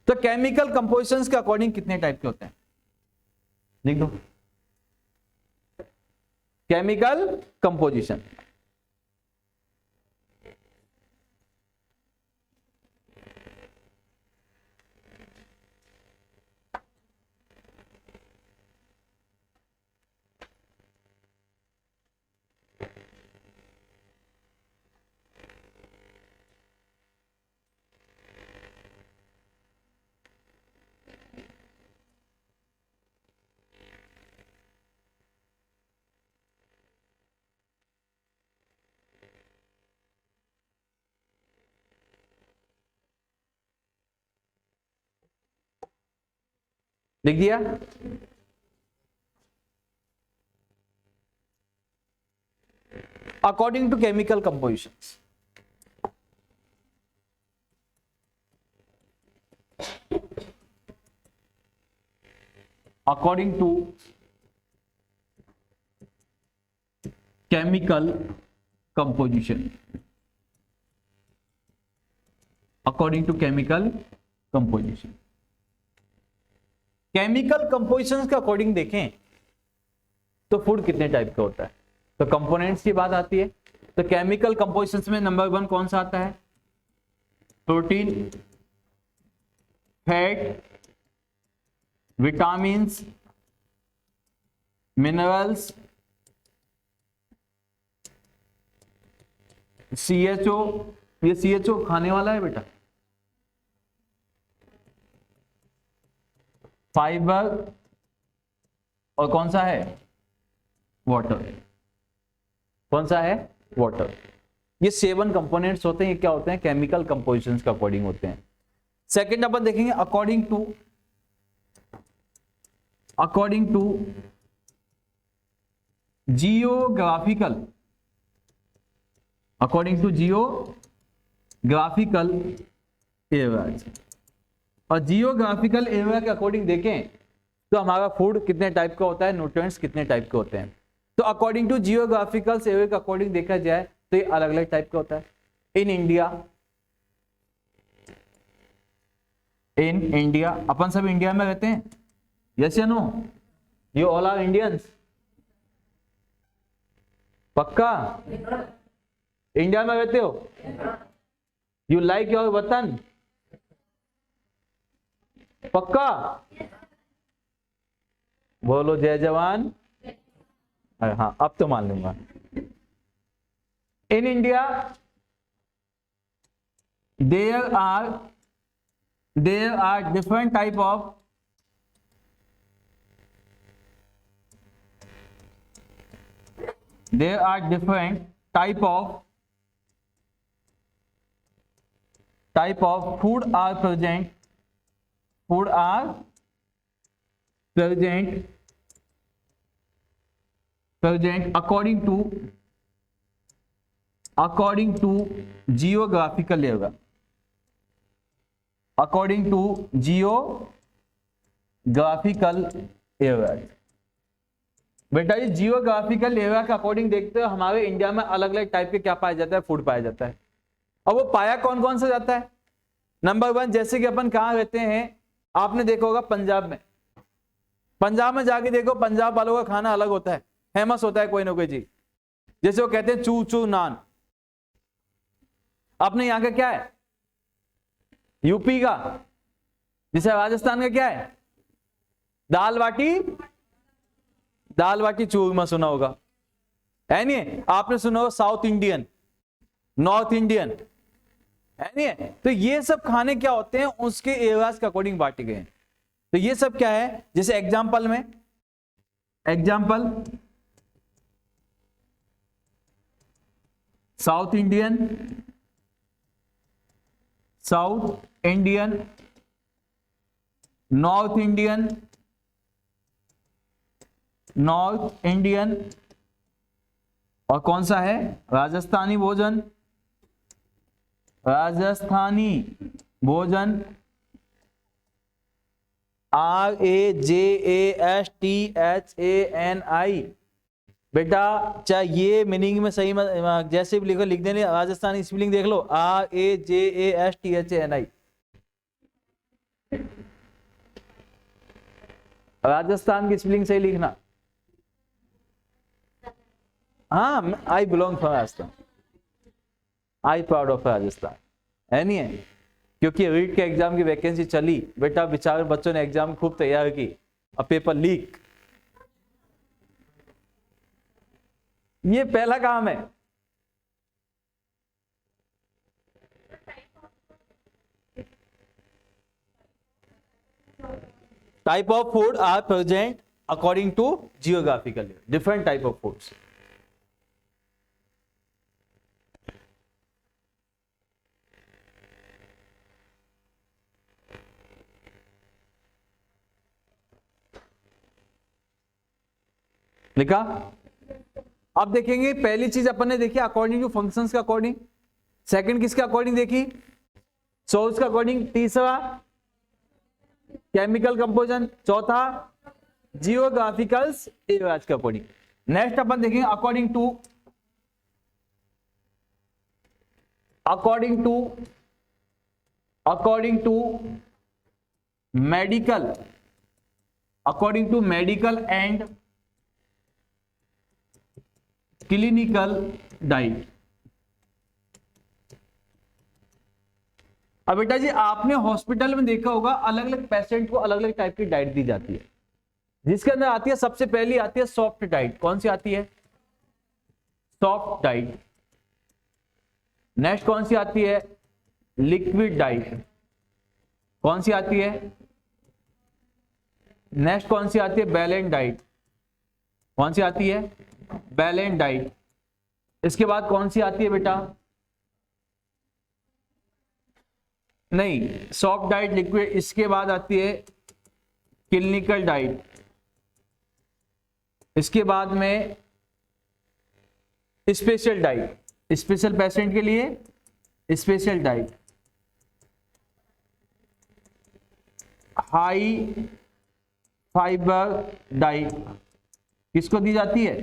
तो केमिकल कंपोजिशंस के अकॉर्डिंग कितने टाइप के होते हैं? लिख दो, केमिकल कंपोजिशन। लिख दिया? According to chemical compositions, according to chemical composition, according to chemical composition. Chemical compositions के अकॉर्डिंग देखें तो फूड कितने टाइप का होता है। तो कंपोनेंट्स की बात आती है, तो केमिकल कंपोजिशंस में नंबर 1 कौन सा आता है? Protein, fat, vitamins, minerals, CHO। ये CHO खाने वाला है बेटा। फाइबर, और कौन सा है? वाटर। कौन सा है? वाटर। ये 7 कंपोनेंट्स होते हैं। ये क्या होते हैं? केमिकल कंपोजिशंस के अकॉर्डिंग होते हैं। सेकंड अपन देखेंगे according to geographical, according to geographical areas. और जियोग्राफिकल एरिया के अकॉर्डिंग देखें तो हमारा फूड कितने टाइप का होता है, न्यूट्रिएंट्स कितने टाइप के होते हैं। तो अकॉर्डिंग टू जियोग्राफिकल एरिया के अकॉर्डिंग देखा जाए तो ये अलग अलग टाइप का होता है। इन इंडिया अपन सब इंडिया में रहते हैं, यस या no, you all are Indians, पक्का इंडिया में रहते हो, यू लाइक योर वतन, पक्का बोलो जय जवान। हाँ अब तो मान लूंगा। In India there are different type of food are present according to geographical area, according to geographical area। बेटा ये जियोग्राफिकल एरिया के अकॉर्डिंग देखते हो हमारे इंडिया में अलग अलग टाइप के क्या पाया जाता है, फूड पाया जाता है। अब वो पाया कौन कौन सा जाता है? नंबर 1, जैसे कि अपन कहाँ रहते हैं, आपने देखा होगा पंजाब में जाके देखो, पंजाब वालों का खाना अलग होता है, फेमस होता है कोई ना कोई चीज। जैसे वो कहते हैं चू चू नान, अपने यहाँ का क्या है, यूपी का। जैसे राजस्थान का क्या है, दाल बाटी चूरमा सुना होगा, है नहीं? आपने सुना होगा साउथ इंडियन, नॉर्थ इंडियन, है नहीं? तो ये सब खाने क्या होते हैं, उसके एरियाज के अकॉर्डिंग बांटे गए हैं। तो ये सब क्या है, जैसे example south Indian, north Indian, और कौन सा है, राजस्थानी भोजन, RAJASTHANI। बेटा चाहे ये मीनिंग में सही जैसे भी लिखो, लिख देने, राजस्थानी स्पेलिंग देख लो, RAJASTHANI। राजस्थान की स्पेलिंग सही लिखना। हाँ, I belong from Rajasthan, I proud of Rajasthan, है नहीं है? क्योंकि रीट के एग्जाम की वैकेंसी चली, बेटा बेचारे बच्चों ने एग्जाम खूब तैयार की, और पेपर लीक, ये पहला काम है। Type of food are present according to geographical, different type of foods. लिखा? अब देखेंगे, पहली चीज अपन ने देखी अकॉर्डिंग टू फंक्शंस के अकॉर्डिंग, सेकंड किसके अकॉर्डिंग देखी, सोर्स के अकॉर्डिंग, तीसरा केमिकल कंपोजिशन, चौथा जियोग्राफिकल्स एरियाज के अकॉर्डिंग। नेक्स्ट अपन देखेंगे according to medical and clinical diet. अब बेटा जी आपने हॉस्पिटल में देखा होगा, अलग अलग पेशेंट को अलग अलग टाइप की डाइट दी जाती है, जिसके अंदर आती है, सबसे पहली आती है सॉफ्ट डाइट। कौन सी आती है? Soft diet. नेक्स्ट कौन सी आती है? Liquid diet. कौन सी आती है? नेक्स्ट कौन सी आती है? Balance diet. कौन सी आती है? Balance diet. इसके बाद कौन सी आती है बेटा? नहीं, सॉफ्ट डाइट, लिक्विड, इसके बाद आती है क्लिनिकल डाइट, इसके बाद में स्पेशल डाइट, स्पेशल पेशेंट के लिए special diet, high fibre diet किसको दी जाती है,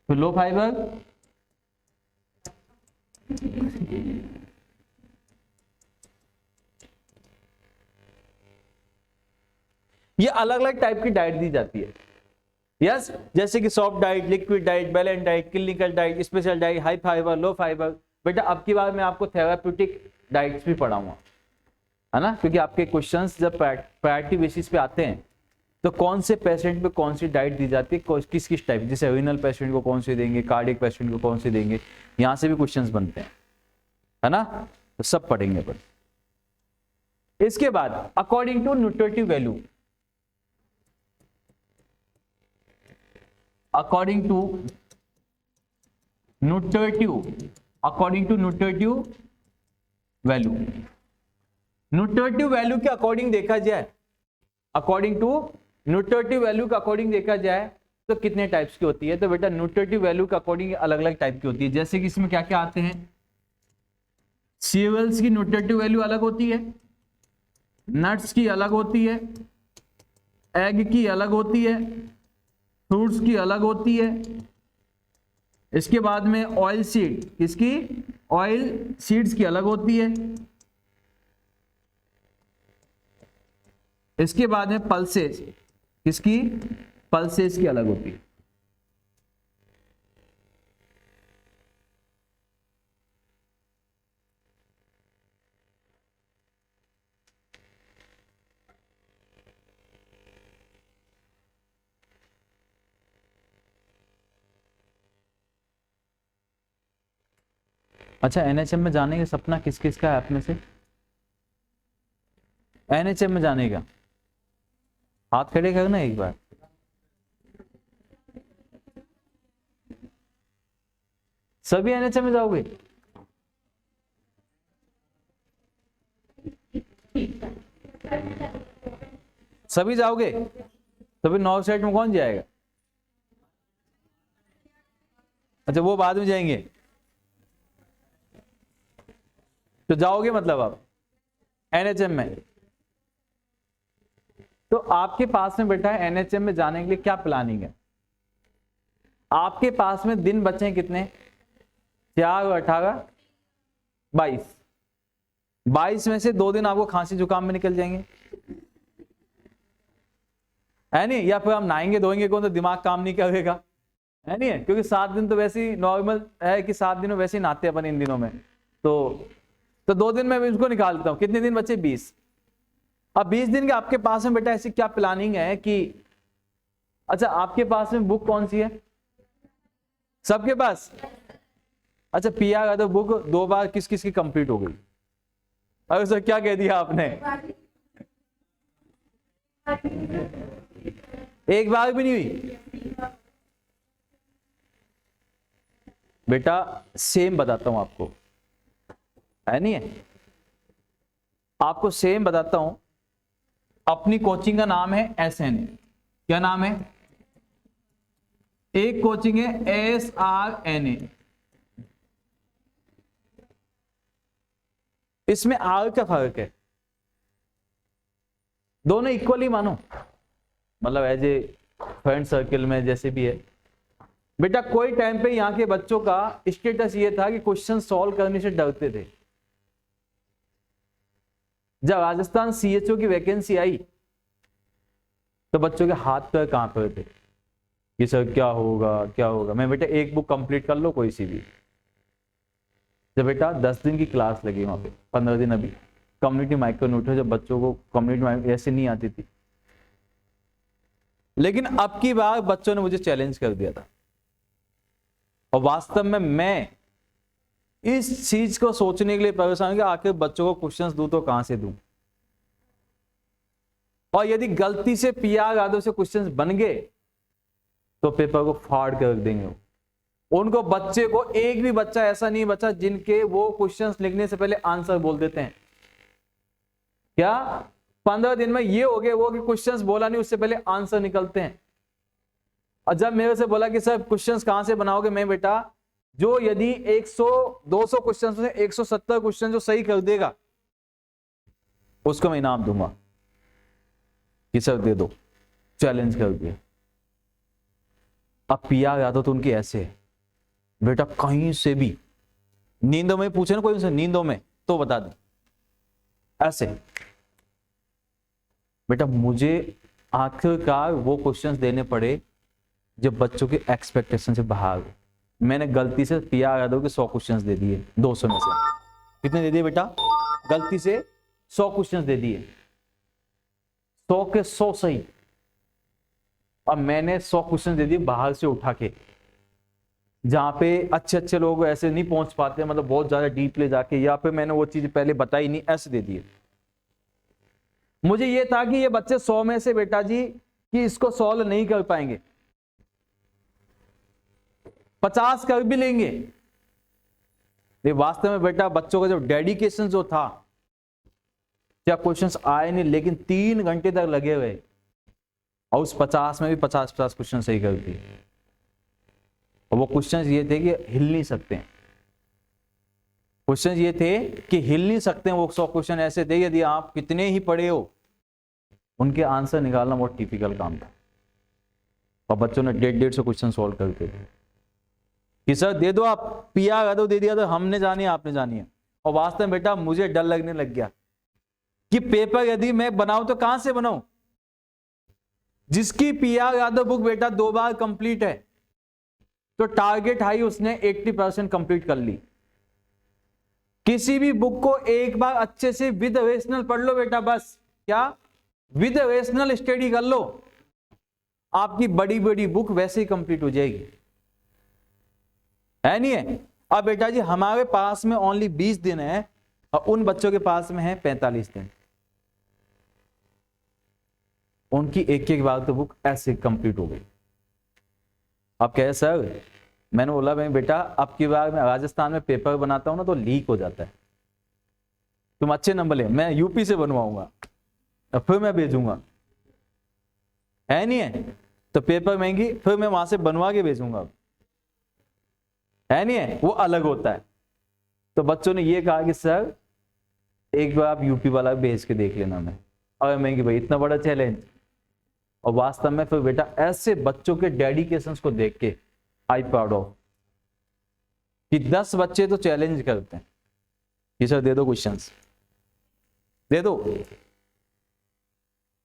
तो लो फाइबर, ये अलग अलग टाइप की डाइट दी जाती है। यस, जैसे कि soft diet, liquid diet, balance diet, clinical diet, special diet, high fibre, low fibre. बेटा अब की बार मैं आपको थेराप्यूटिक डाइट्स भी पढ़ाऊंगा, है ना, क्योंकि आपके क्वेश्चंस जब प्रायोरिटी बेसिस पे आते हैं तो कौन से पेशेंट पे कौन सी डाइट दी जाती है, किस किस टाइप, जैसे रीनल पेशेंट को कौन सी देंगे, कार्डियक पेशेंट को कौन सी देंगे, यहां से भी क्वेश्चंस बनते हैं, है ना, तो सब पढ़ेंगे अपन। इसके बाद according to nutritive value, according to nutritive value, nutritive value के अकॉर्डिंग देखा जाए, अकॉर्डिंग टू न्यूट्रिटिव वैल्यू के अकॉर्डिंग देखा जाए तो कितने टाइप्स की होती है, तो बेटा न्यूट्रिटिव वैल्यू के अकॉर्डिंग अलग अलग टाइप की होती है। जैसे कि इसमें क्या क्या आते हैं, सीरियल्स की न्यूट्रिटिव वैल्यू अलग होती है, नट्स की अलग होती है, एग की अलग होती है, फ्रूट्स की अलग होती है, इसके बाद में ऑयल सीड, किसकी, ऑयल सीड्स की अलग होती है, इसके बाद में पल्सेस, किसकी, पल्सेस की अलग होती है। अच्छा, एनएचएम में जाने का सपना किस किस का है आप में से, एनएचएम में जाने का हाथ खड़े करना एक बार। सभी एनएचएम में जाओगे, सभी जाओगे, तो फिर नॉर्थ साइड में कौन जाएगा, अच्छा वो बाद में जाएंगे, तो जाओगे मतलब आप एनएचएम में। तो आपके पास में बेटा एनएचएम में जाने के लिए क्या प्लानिंग है, आपके पास में दिन बचे हैं कितने, 4 और 18 22, 22 में से 2 दिन आपको खांसी जुकाम में निकल जाएंगे, है नहीं, या फिर हम नहाएंगे धोएंगे कौन, तो दिमाग काम नहीं करेगा, है नहीं है, क्योंकि 7 दिन तो वैसे ही नॉर्मल है कि 7 दिनों वैसे ही नहाते अपन इन दिनों में, तो 2 दिन में उसको निकाल देता हूं, कितने दिन बचे, 20। अब 20 दिन के आपके पास में बेटा ऐसी क्या प्लानिंग है कि, अच्छा आपके पास में बुक कौन सी है, सबके पास, अच्छा पिया तो बुक 2 बार किस किस की कंप्लीट हो गई, अरे सर क्या कह दिया आपने, एक बार भी नहीं हुई, बेटा सेम बताता हूं आपको, है नहीं है, आपको सेम बताता हूं, अपनी कोचिंग का नाम है SNA, क्या नाम है, एक कोचिंग है SRNA, इसमें आर का फर्क है, दोनों इक्वली मानो, मतलब एज ए फ्रेंड सर्कल में जैसे भी है। बेटा कोई टाइम पे यहाँ के बच्चों का स्टेटस ये था कि क्वेश्चन सॉल्व करने से डरते थे, जब राजस्थान CHO की वैकेंसी आई तो बच्चों के हाथ पैर कांप रहे थे कि सर क्या होगा क्या होगा, मैं बेटा एक बुक कंप्लीट कर लो कोई सी भी, जब बेटा 10 दिन की क्लास लगी वहां पे, 15 दिन अभी कम्युनिटी माइक्रोन्यूट्रिशन, जब बच्चों को कम्युनिटी ऐसे नहीं आती थी, लेकिन अब की बार बच्चों ने मुझे चैलेंज कर दिया था, और वास्तव में मैं इस चीज को सोचने के लिए परेशान कि आखिर बच्चों को क्वेश्चंस दूं तो कहां से दूं, और यदि गलती से PR यादव से क्वेश्चंस बन गए तो पेपर को फाड़ कर रख देंगे वो, उनको बच्चे को, एक भी बच्चा ऐसा नहीं बचा जिनके वो क्वेश्चंस लिखने से पहले आंसर बोल देते हैं। क्या 15 दिन में ये हो गए वो कि क्वेश्चंस बोला नहीं, उससे पहले आंसर निकलते हैं। और जब मेरे से बोला कि सर क्वेश्चंस कहां से बनाओगे, मैं बेटा जो यदि 100-200 क्वेश्चंस में 170 क्वेश्चन जो सही कर देगा उसको मैं इनाम दूंगा कि सर दे दो, चैलेंज कर दिया। अब पिया यादव तो उनकी ऐसे है बेटा, कहीं से भी नींदों में पूछे ना कोई उनसे, नींदों में तो बता दे ऐसे। बेटा मुझे आखिरकार वो क्वेश्चंस देने पड़े जो बच्चों के एक्सपेक्टेशन से बाहर हो। मैंने गलती से पिया यादव के 100 क्वेश्चंस दे दिए 200 में से। कितने दे दिए बेटा? गलती से 100 क्वेश्चंस दे दिए, 100 के 100 सही। अब मैंने 100 क्वेश्चन दे दिए बाहर से उठा के, जहां पे अच्छे अच्छे लोग ऐसे नहीं पहुंच पाते, मतलब बहुत ज्यादा डीप ले जाके, या पे मैंने वो चीज पहले बताई नहीं, ऐसे दे दिए। मुझे ये था कि ये बच्चे 100 में से बेटा जी कि इसको सॉल्व नहीं कर पाएंगे, 50 कर भी लेंगे। ये वास्तव में बेटा बच्चों का जो डेडिकेशन जो था, क्या क्वेश्चंस आए नहीं लेकिन 3 घंटे तक लगे हुए, और उस 50 में भी 50-50 क्वेश्चन सही कर दिए। और वो क्वेश्चंस ये थे कि हिल नहीं सकते हैं, क्वेश्चन ये थे कि हिल नहीं सकते हैं। वो 100 क्वेश्चन ऐसे थे यदि आप कितने ही पढ़े हो उनके आंसर निकालना बहुत टिपिकल काम था। और बच्चों ने 150-150 क्वेश्चन सॉल्व करके कि सर दे दो, आप पिया यादव दे दिया तो हमने जानी है आपने जानी है। और वास्तव में बेटा मुझे डर लगने लग गया कि पेपर यदि मैं बनाऊं तो कहां से बनाऊं। जिसकी पिया यादव बुक बेटा 2 बार कंप्लीट है तो टारगेट हाई उसने 80% कंप्लीट कर ली। किसी भी बुक को एक बार अच्छे से विद रेशनल पढ़ लो बेटा, बस क्या विद रेशनल स्टडी कर लो, आपकी बड़ी बड़ी बुक वैसे ही कंप्लीट हो जाएगी, है नहीं है। अब बेटा जी हमारे पास में ओनली 20 दिन है और उन बच्चों के पास में है 45 दिन। उनकी एक एक बार तो बुक ऐसे कंप्लीट हो गई। अब कहे सर, मैंने बोला भाई बेटा अब की बार मैं राजस्थान में पेपर बनाता हूं ना तो लीक हो जाता है, तुम अच्छे नंबर ले, मैं यूपी से बनवाऊंगा और फिर मैं भेजूंगा, है नहीं है। तो पेपर महंगी, फिर मैं वहां से बनवा के भेजूंगा, है नहीं है, वो अलग होता है। तो बच्चों ने ये कहा कि सर एक बार आप यूपी वाला भेज के देख लेना। मैं अरे महंगी भाई इतना बड़ा चैलेंज। और वास्तव में फिर बेटा ऐसे बच्चों के डेडिकेशन को देख के आई प्राउड ऑफ कि 10 बच्चे तो चैलेंज करते हैं कि सर दे दो क्वेश्चंस, दे दो।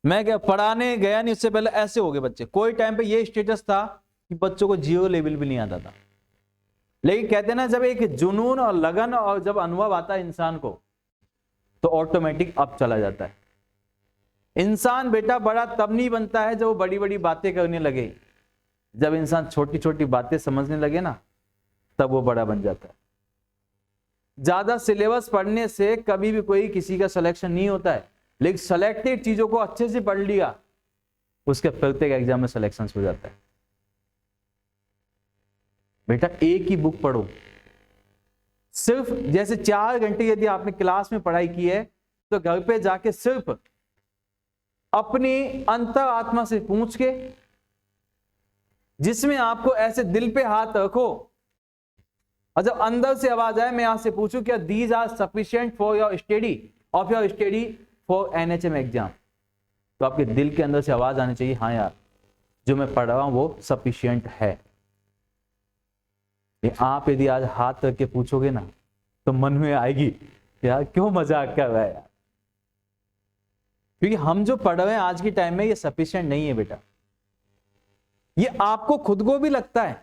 मैं क्या पढ़ाने गया नहीं उससे पहले ऐसे हो गए बच्चे। कोई टाइम पे ये स्टेटस था कि बच्चों को 0 लेवल भी नहीं आता था, लेकिन कहते हैं ना जब एक जुनून और लगन और जब अनुभव आता है इंसान को तो ऑटोमेटिक अप चला जाता है। इंसान बेटा बड़ा तब नहीं बनता है जब वो बड़ी बड़ी बातें करने लगे, जब इंसान छोटी छोटी बातें समझने लगे ना तब वो बड़ा बन जाता है। ज्यादा सिलेबस पढ़ने से कभी भी कोई किसी का सिलेक्शन नहीं होता है, लेकिन सेलेक्टेड चीजों को अच्छे से पढ़ लिया उसके प्रत्येक एग्जाम में सिलेक्शन हो जाता है। बेटा एक ही बुक पढ़ो, सिर्फ जैसे 4 घंटे यदि आपने क्लास में पढ़ाई की है तो घर पे जाके सिर्फ अपनी अंतर आत्मा से पूछ के, जिसमें आपको ऐसे दिल पे हाथ रखो और जब अंदर से आवाज आए मैं यहां से पूछूं क्या these are sufficient for your study of your study for NHM exam, तो आपके दिल के अंदर से आवाज आनी चाहिए हाँ यार जो मैं पढ़ रहा हूं वो सफिशिएंट है। आप यदि आज हाथ रख के पूछोगे ना तो मन में आएगी यार क्यों मजाक कर रहा है यार, क्योंकि हम जो पढ़ रहे हैं आज के टाइम में ये सफिशिएंट नहीं है बेटा। ये आपको खुद को भी लगता है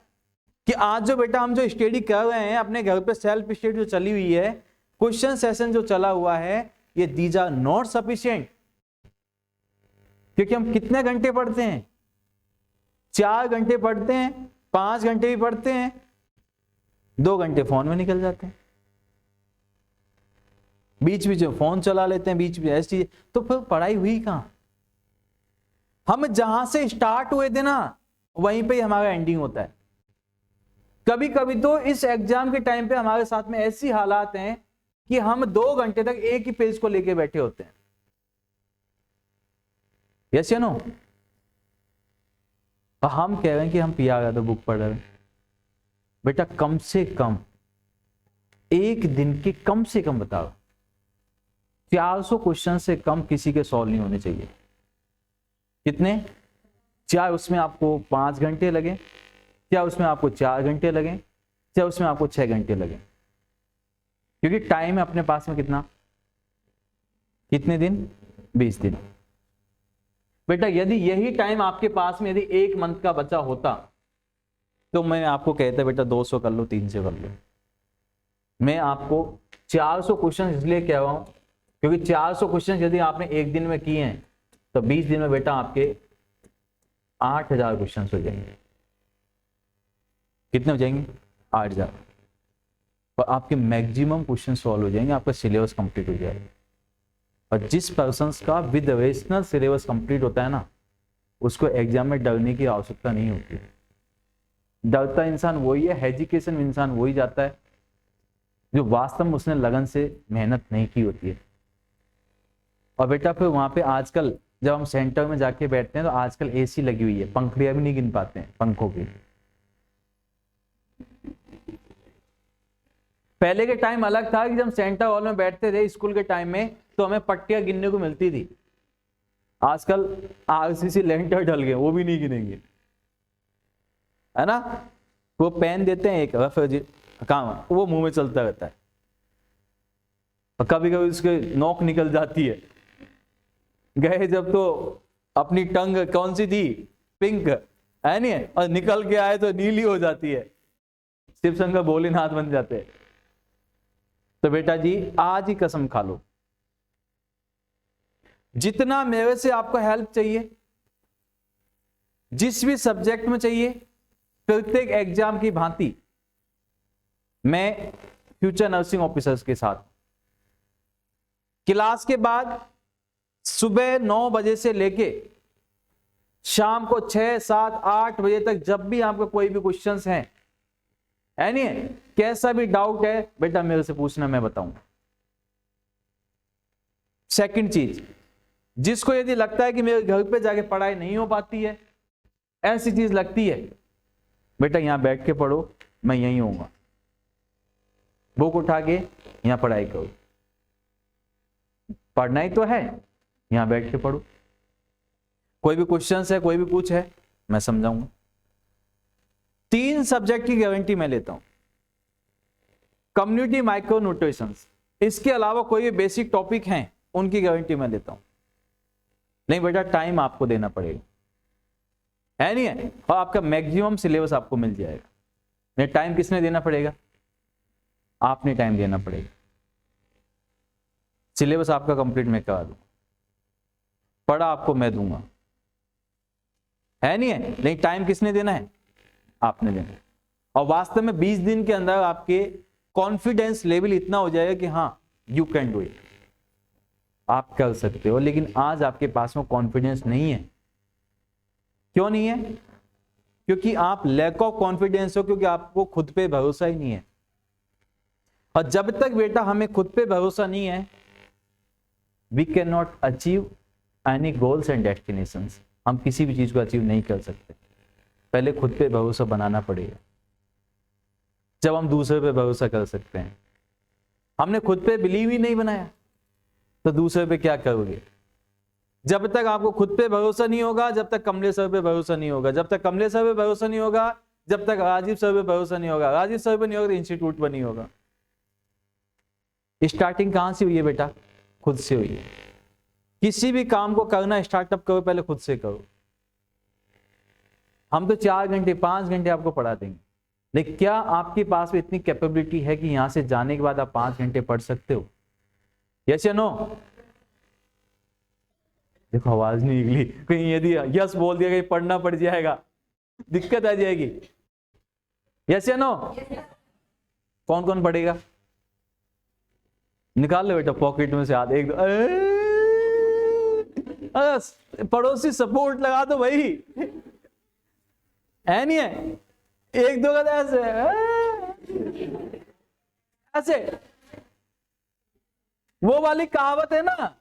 कि आज जो बेटा हम जो स्टडी कर रहे हैं अपने घर पे सेल्फ स्टडी जो चली हुई है, क्वेश्चन सेशन जो चला हुआ है, ये दीज आर नॉट सफिशिएंट। क्योंकि हम कितने घंटे पढ़ते हैं, 4 घंटे पढ़ते हैं, 5 घंटे भी पढ़ते हैं, 2 घंटे फोन में निकल जाते हैं, बीच बीच में फोन चला लेते हैं, बीच में ऐसी चीज, तो फिर पढ़ाई हुई कहां। हम जहां से स्टार्ट हुए थे ना वहीं पे ही हमारा एंडिंग होता है। कभी कभी तो इस एग्जाम के टाइम पे हमारे साथ में ऐसी हालात हैं कि हम 2 घंटे तक एक ही पेज को लेके बैठे होते हैं। यस या नो? हम कह रहे हैं कि हम पिया गया तो बुक पढ़ रहे हैं। बेटा कम से कम एक दिन के कम से कम बताओ 400 क्वेश्चन से कम किसी के सॉल्व नहीं होने चाहिए। कितने? चाहे उसमें आपको 5 घंटे लगे, चाहे उसमें आपको 4 घंटे लगे, चाहे उसमें आपको 6 घंटे लगे, क्योंकि टाइम है अपने पास में कितना? कितने दिन? 20 दिन। बेटा यदि यही टाइम आपके पास में यदि 1 मंथ का बचा होता तो मैं आपको कहता बेटा 200 कर लो, 300 कर लो। मैं आपको 400 क्वेश्चन इसलिए कह रहा हूं क्योंकि 400 क्वेश्चन यदि आपने एक दिन में किए हैं तो 20 दिन में बेटा आपके 8000 क्वेश्चन हो जाएंगे। कितने हो जाएंगे? 8000। और आपके मैक्सिमम क्वेश्चन सॉल्व हो जाएंगे, आपका सिलेबस कंप्लीट हो जाएगा। और जिस पर्सन्स का विद रेशनल सिलेबस कंप्लीट होता है ना, उसको एग्जाम में डरने की आवश्यकता नहीं होती। डरता इंसान वही है, एजुकेशन में इंसान वही जाता है जो वास्तव में उसने लगन से मेहनत नहीं की होती है। और बेटा फिर वहां पे आजकल जब हम सेंटर में जाके बैठते हैं तो आजकल एसी लगी हुई है, पंखड़ियां भी नहीं गिन पाते हैं पंखों की। पहले के टाइम अलग था कि जब सेंटर हॉल में बैठते थे स्कूल के टाइम में तो हमें पट्टियां गिनने को मिलती थी। आजकल आरसीसी लेंटर ढल गए, वो भी नहीं गिनेंगे, है ना? वो पेन देते हैं एक काम, वो मुंह में चलता रहता है और कभी कभी उसके नोक निकल जाती है। गए जब तो अपनी टंग कौन सी थी? पिंक, है नहीं? और निकल के आए तो नीली हो जाती है, शिव शंकर भोलेनाथ बन जाते हैं। तो बेटा जी आज ही कसम खा लो, जितना मेरे से आपको हेल्प चाहिए जिस भी सब्जेक्ट में चाहिए, प्रत्येक एग्जाम की भांति मैं फ्यूचर नर्सिंग ऑफिसर्स के साथ क्लास के बाद सुबह 9 बजे से लेके शाम को 6, 7, 8 बजे तक जब भी आपको कोई भी क्वेश्चंस हैं, है नहीं है, कैसा भी डाउट है बेटा मेरे से पूछना, मैं बताऊंगा। सेकंड चीज, जिसको यदि लगता है कि मेरे घर पे जाके पढ़ाई नहीं हो पाती है, ऐसी चीज लगती है, बेटा यहां बैठ के पढ़ो, मैं यहीं होऊंगा, बुक उठा के यहां पढ़ाई करो। पढ़ना ही तो है, यहां बैठ के पढ़ो। कोई भी क्वेश्चन है, कोई भी कुछ है, मैं समझाऊंगा। 3 सब्जेक्ट की गारंटी मैं लेता हूं, कम्युनिटी, माइक्रो न्यूट्रिशंस, इसके अलावा कोई भी बेसिक टॉपिक हैं उनकी गारंटी मैं लेता हूं। नहीं बेटा टाइम आपको देना पड़ेगा, है नहीं है? और आपका मैक्सिमम सिलेबस आपको मिल जाएगा। नहीं, टाइम किसने देना पड़ेगा? आपने टाइम देना पड़ेगा। सिलेबस आपका कंप्लीट मैं करा दूंगा, पढ़ा आपको मैं दूंगा, है नहीं है? नहीं, टाइम किसने देना है? आपने देना है। और वास्तव में 20 दिन के अंदर आपके कॉन्फिडेंस लेवल इतना हो जाएगा कि हाँ यू कैन डू इट, आप कर सकते हो। लेकिन आज आपके पास में कॉन्फिडेंस नहीं है। क्यों नहीं है? क्योंकि आप लैक ऑफ कॉन्फिडेंस हो, क्योंकि आपको खुद पे भरोसा ही नहीं है। और जब तक बेटा हमें खुद पे भरोसा नहीं है, we can not achieve any goals and destinations. हम किसी भी चीज को अचीव नहीं कर सकते। पहले खुद पे भरोसा बनाना पड़ेगा, जब हम दूसरे पे भरोसा कर सकते हैं। हमने खुद पे बिलीव ही नहीं बनाया तो दूसरे पे क्या करोगे? जब तक आपको खुद पे भरोसा नहीं होगा, जब तक कमलेश सर पे भरोसा नहीं होगा, जब तक कमलेश सर पे भरोसा नहीं होगा, जब तक राजीव सर पे भरोसा नहीं होगा, राजीव सर पे नहीं होगा तो इंस्टीट्यूट पर नहीं होगा। स्टार्टिंग कहां से हुई है बेटा? खुद से हुई है। किसी भी काम को करना स्टार्टअप करो, पहले खुद से करो। हम तो 4 घंटे 5 घंटे आपको पढ़ा देंगे, लेकिन क्या आपके पास में इतनी कैपेबिलिटी है कि यहां से जाने के बाद आप 5 घंटे पढ़ सकते हो? यस या नो? देखो आवाज नहीं निकली, कहीं यदि यस बोल दिया कहीं पढ़ना पड़ जाएगा, दिक्कत आ जाएगी। यस या नो? कौन कौन पढ़ेगा? निकाल लो बेटा पॉकेट में से हाथ, एक दो, पड़ोसी सपोर्ट लगा दो भाई, है नहीं है? एक दो का ऐसे ऐसे। वो वाली कहावत है ना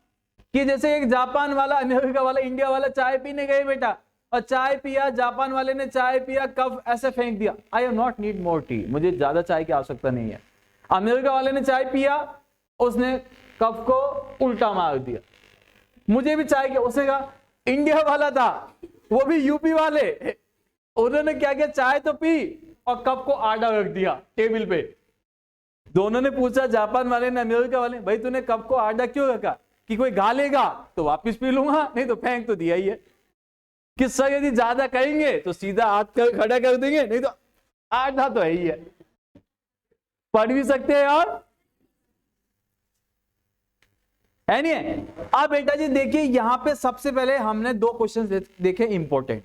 कि जैसे एक जापान वाला, अमेरिका वाला, इंडिया वाला चाय पीने गए बेटा, और चाय पिया, जापान वाले ने चाय पिया, कप ऐसे फेंक दिया, I have not need more tea, मुझे ज्यादा चाय की आवश्यकता नहीं है। अमेरिका वाले ने चाय पिया, उसने कप को उल्टा मार दिया, मुझे भी चाय की। उसने कहा, इंडिया वाला था, वो भी यूपी वाले, उन्होंने क्या किया, चाय तो पी और कप को आड़ा रख दिया टेबल पे। दोनों ने पूछा, जापान वाले ने, अमेरिका वाले, भाई तूने कप को आड़ा क्यों रखा? कि कोई गा लेगा तो वापिस पी लूंगा, नहीं तो फेंक तो दिया ही है। किस्सा यदि ज्यादा कहेंगे तो सीधा हाथ कर खड़ा कर देंगे, नहीं तो आधा तो है ही है। पढ़ भी सकते हैं यार, है नहीं है? अब बेटा जी देखिए, यहां पे सबसे पहले हमने दो क्वेश्चन देखे इंपॉर्टेंट।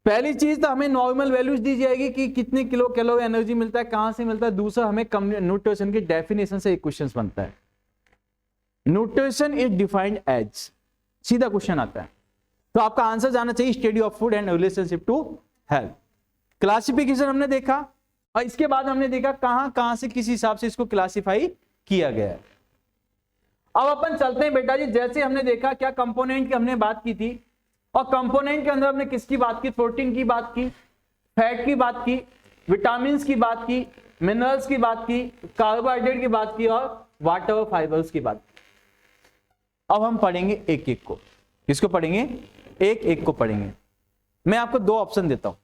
पहली चीज तो हमें नॉर्मल वैल्यूज दी जाएगी कि कितने किलो कैलोरी एनर्जी मिलता है, कहां से मिलता है। दूसरा हमें न्यूट्रिशन की डेफिनेशन से एक क्वेश्चन बनता है, न्यूट्रिशन इज डिफाइंड एज, सीधा क्वेश्चन आता है। तो आपका आंसर जाना चाहिए study of food and relationship to health. Classification हमने देखा, और इसके बाद हमने देखा कहां कहां से किस हिसाब से इसको क्लासिफाई किया गया है। अब अपन चलते हैं बेटा जी, जैसे हमने देखा क्या कंपोनेंट की हमने बात की थी, और कंपोनेंट के अंदर हमने किसकी बात की, प्रोटीन की बात की, फैट की बात की, विटामिन की बात की, मिनरल्स की बात की, कार्बोहाइड्रेट की बात की, और वाटर और फाइबर्स की बात की। अब हम पढ़ेंगे एक एक को, किसको पढ़ेंगे, एक एक को पढ़ेंगे। मैं आपको दो ऑप्शन देता हूं,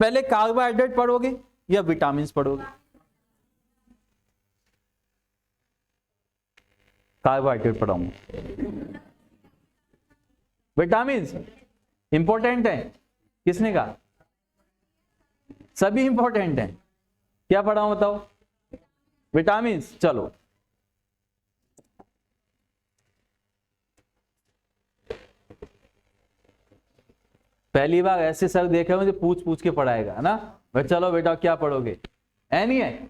पहले कार्बोहाइड्रेट पढ़ोगे या विटामिन पढ़ोगे? कार्बोहाइड्रेट पढ़ाऊंगा, विटामिन इंपॉर्टेंट है, किसने कहा? सभी इंपॉर्टेंट है। क्या पढ़ाऊं बताओ? विटामिन। चलो पहली बार ऐसे सर देखे मुझे पूछ पूछ के पढ़ाएगा, है ना भाई? चलो बेटा क्या पढ़ोगे, है नहीं है?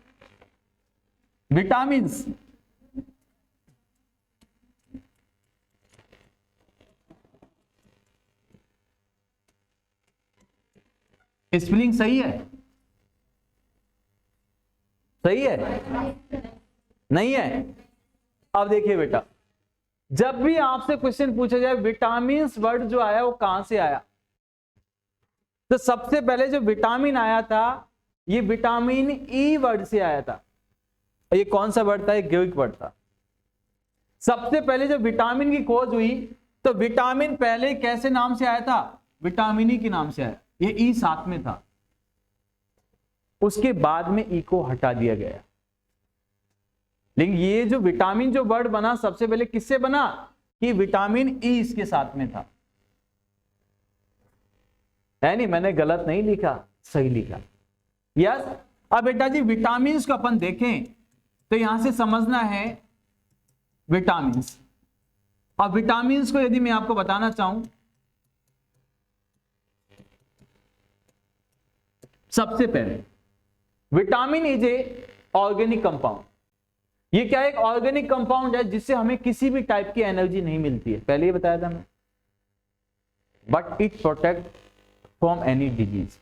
विटामिन। स्पेलिंग सही है? सही है? नहीं है? अब देखिए बेटा, जब भी आपसे क्वेश्चन पूछा जाए विटामिन वर्ड जो आया वो कहां से आया, तो सबसे पहले जो विटामिन आया था ये विटामिन ई वर्ड से आया था। ये कौन सा वर्ड था? ये ग्रीक वर्ड था। सबसे पहले जब विटामिन की खोज हुई तो विटामिन पहले कैसे नाम से आया था? विटामिन ई के नाम से आया, ये ई साथ में था, उसके बाद में ई को हटा दिया गया। लेकिन ये जो विटामिन जो वर्ड बना सबसे पहले किससे बना? कि विटामिन ई इसके साथ में था, है नहीं? मैंने गलत नहीं लिखा, सही लिखा। यस। अब बेटा जी विटामिन को अपन देखें तो यहां से समझना है विटामिन। अब विटामिन को यदि मैं आपको बताना चाहूं, सबसे पहले vitamin is a organic compound. ये क्या एक ऑर्गेनिक कंपाउंड है जिससे हमें किसी भी टाइप की एनर्जी नहीं मिलती है, पहले ही बताया था मैं, but it protect from any disease.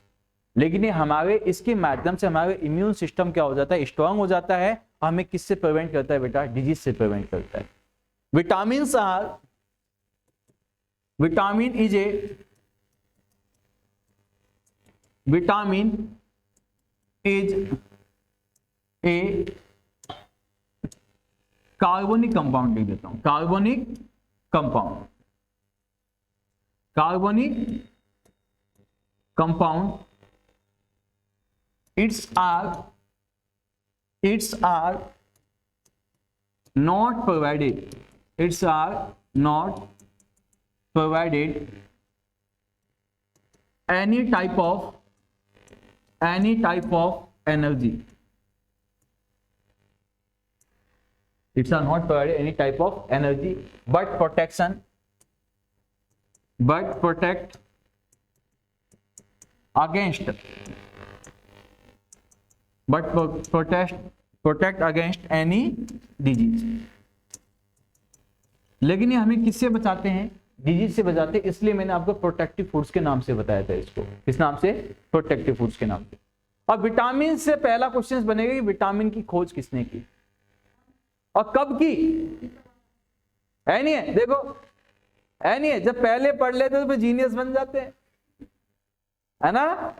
लेकिन ये हमारे इसके माध्यम से हमारे इम्यून सिस्टम क्या हो जाता है? स्ट्रांग हो जाता है। हमें किससे प्रिवेंट करता है बेटा? डिजीज से प्रिवेंट करता है। Vitamin is a carbonic compound लिख देता हूं, carbonic compound. It's are not provided any type of energy. It's are not provided any type of energy, but protect against any disease। लेकिन ये हमें किससे बचाते हैं? डिजीज से बचाते, इसलिए मैंने आपको प्रोटेक्टिव फूड्स के नाम से बताया था इसको। किस नाम से? प्रोटेक्टिव फूड्स के नाम से। अब विटामिन से पहला क्वेश्चन बनेगा कि विटामिन की खोज किसने की और कब की? है नहीं है? देखो है नहीं है, जब पहले पढ़ लेते तो फिर जीनियस बन जाते हैं, है ना?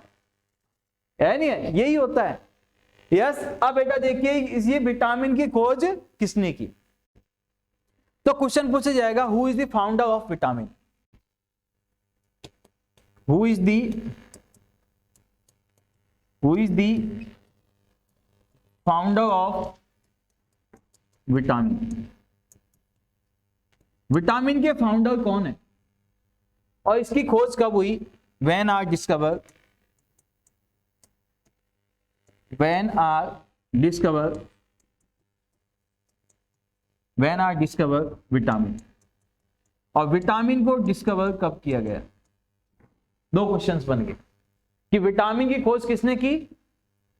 है नहीं है? यही होता है। यस। अब बेटा देखिए ये विटामिन की खोज किसने की, तो क्वेश्चन पूछा जाएगा who is the founder of vitamin, who is the founder of vitamin. Vitamin के फाउंडर कौन है और इसकी खोज कब हुई? When are discover vitamin. और विटामिन को डिस्कवर कब किया गया? दो क्वेश्चंस बन गए कि विटामिन की खोज किसने की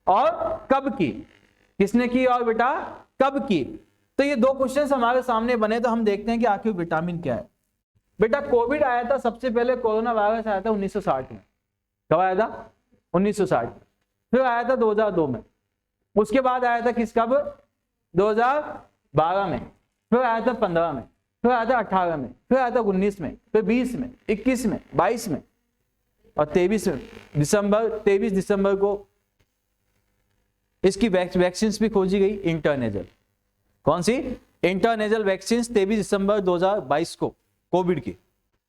और कब की, किसने की और बेटा कब की। तो ये दो क्वेश्चंस हमारे सामने बने, तो हम देखते हैं कि आखिर विटामिन क्या है। बेटा कोविड आया था, सबसे पहले कोरोना वायरस आया था 1960 में। कब आया था? 1960। फिर आया था 2002 में, उसके बाद आया था किस कब? 2012 में, फिर आया था 15 में, फिर आया था 18 में, फिर आया था 19 में, फिर 20 में, 21 में, 22 में और 23 दिसंबर को इसकी वैक्सीन भी खोजी गई, इंटरनेजल। कौन सी? इंटरनेजल वैक्सीन 23 दिसंबर 2022 को कोविड की,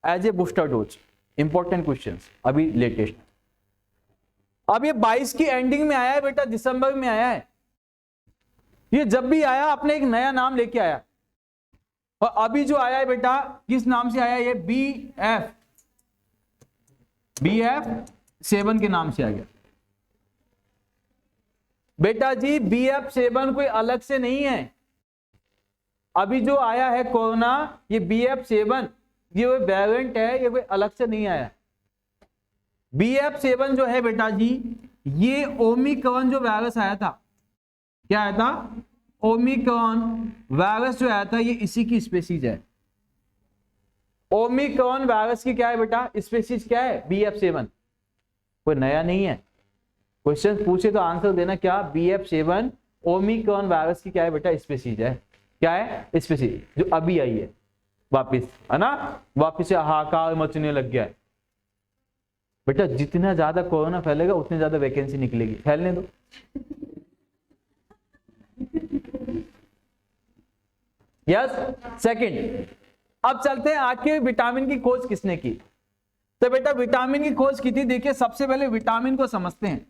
as a booster dose. Important question अभी लेटेस्ट। अब ये 22 की एंडिंग में आया है बेटा, दिसंबर में आया है। ये जब भी आया आपने एक नया नाम लेके आया, और अभी जो आया है बेटा किस नाम से आया? ये BF7 के नाम से आ गया। बेटा जी BF7 कोई अलग से नहीं है। अभी जो आया है कोरोना, ये BF7 ये वेरिएंट है, ये कोई अलग से नहीं आया। BF7 जो है बेटा जी, ये ओमिक्रॉन जो वायरस आया था, क्या आया था? ओमिक्रॉन वायरस जो आया था, ये इसी की स्पीसीज है। ओमिक्रॉन वायरस की क्या है बेटा? स्पीसीज क्या है? BF7। कोई नया नहीं है। क्वेश्चन पूछे तो आंसर देना। क्या? BF7 ओमिक्रॉन वायरस की क्या है बेटा? स्पीसीज है। क्या है? स्पीसीज जो अभी आई है वापिस, है ना? वापिस से हाहाकार मचने लग गया है। बेटा जितना ज्यादा कोरोना फैलेगा उतनी ज्यादा वैकेंसी निकलेगी, फैलने दो। यस। सेकंड, अब चलते हैं आखिर विटामिन की खोज किसने की। तो बेटा विटामिन की खोज की थी, देखिए सबसे पहले विटामिन को समझते हैं।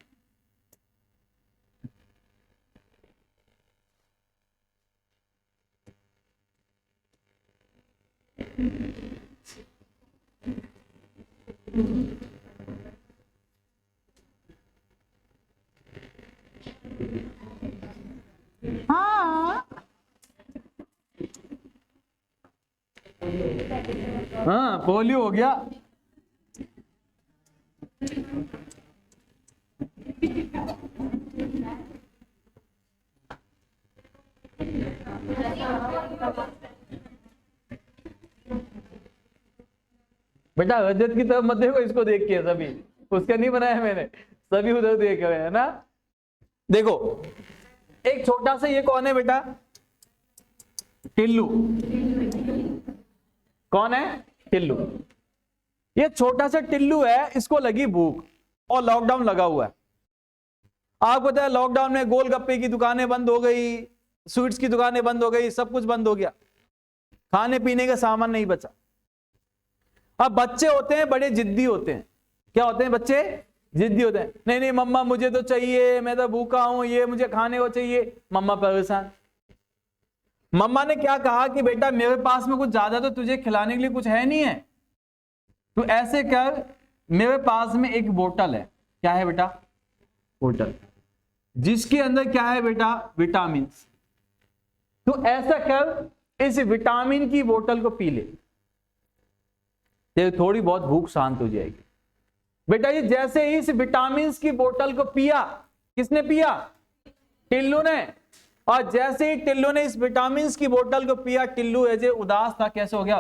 हाँ पोलियो हो गया। बेटा रजत की तरफ मत देखो, इसको देख के सभी, उसका नहीं बनाया मैंने, सभी उधर देख रहे हैं ना। देखो एक छोटा सा ये कौन है बेटा? टिल्लू। कौन है? टिल्लू। ये छोटा सा टिल्लू है, इसको लगी भूख और लॉकडाउन लगा हुआ है। आपको पता है लॉकडाउन में गोलगप्पे की दुकानें बंद हो गई, स्वीट्स की दुकानें बंद हो गई, सब कुछ बंद हो गया, खाने पीने का सामान नहीं बचा। अब बच्चे होते हैं बड़े जिद्दी होते हैं। क्या होते हैं बच्चे? जिद्दी होते हैं। नहीं नहीं मम्मा मुझे तो चाहिए, मैं तो भूखा हूं, ये मुझे खाने को चाहिए। मम्मा परेशान। मम्मा ने क्या कहा कि बेटा मेरे पास में कुछ ज्यादा तो तुझे खिलाने के लिए कुछ है नहीं है, तो ऐसे कर, मेरे पास में एक बोतल है। क्या है बेटा? बोतल, जिसके अंदर क्या है बेटा? विटामिन। तो ऐसा कर, इस विटामिन की बोतल को पी ले, तेरी थोड़ी बहुत भूख शांत हो जाएगी। बेटा ये जैसे ही इस विटामिन की बोतल को पिया, किसने पिया? टिल्लू ने। और जैसे ही टिल्लू ने इस विटामिन की बोतल को पिया, टिल्लू ऐसे उदास था, कैसे हो गया?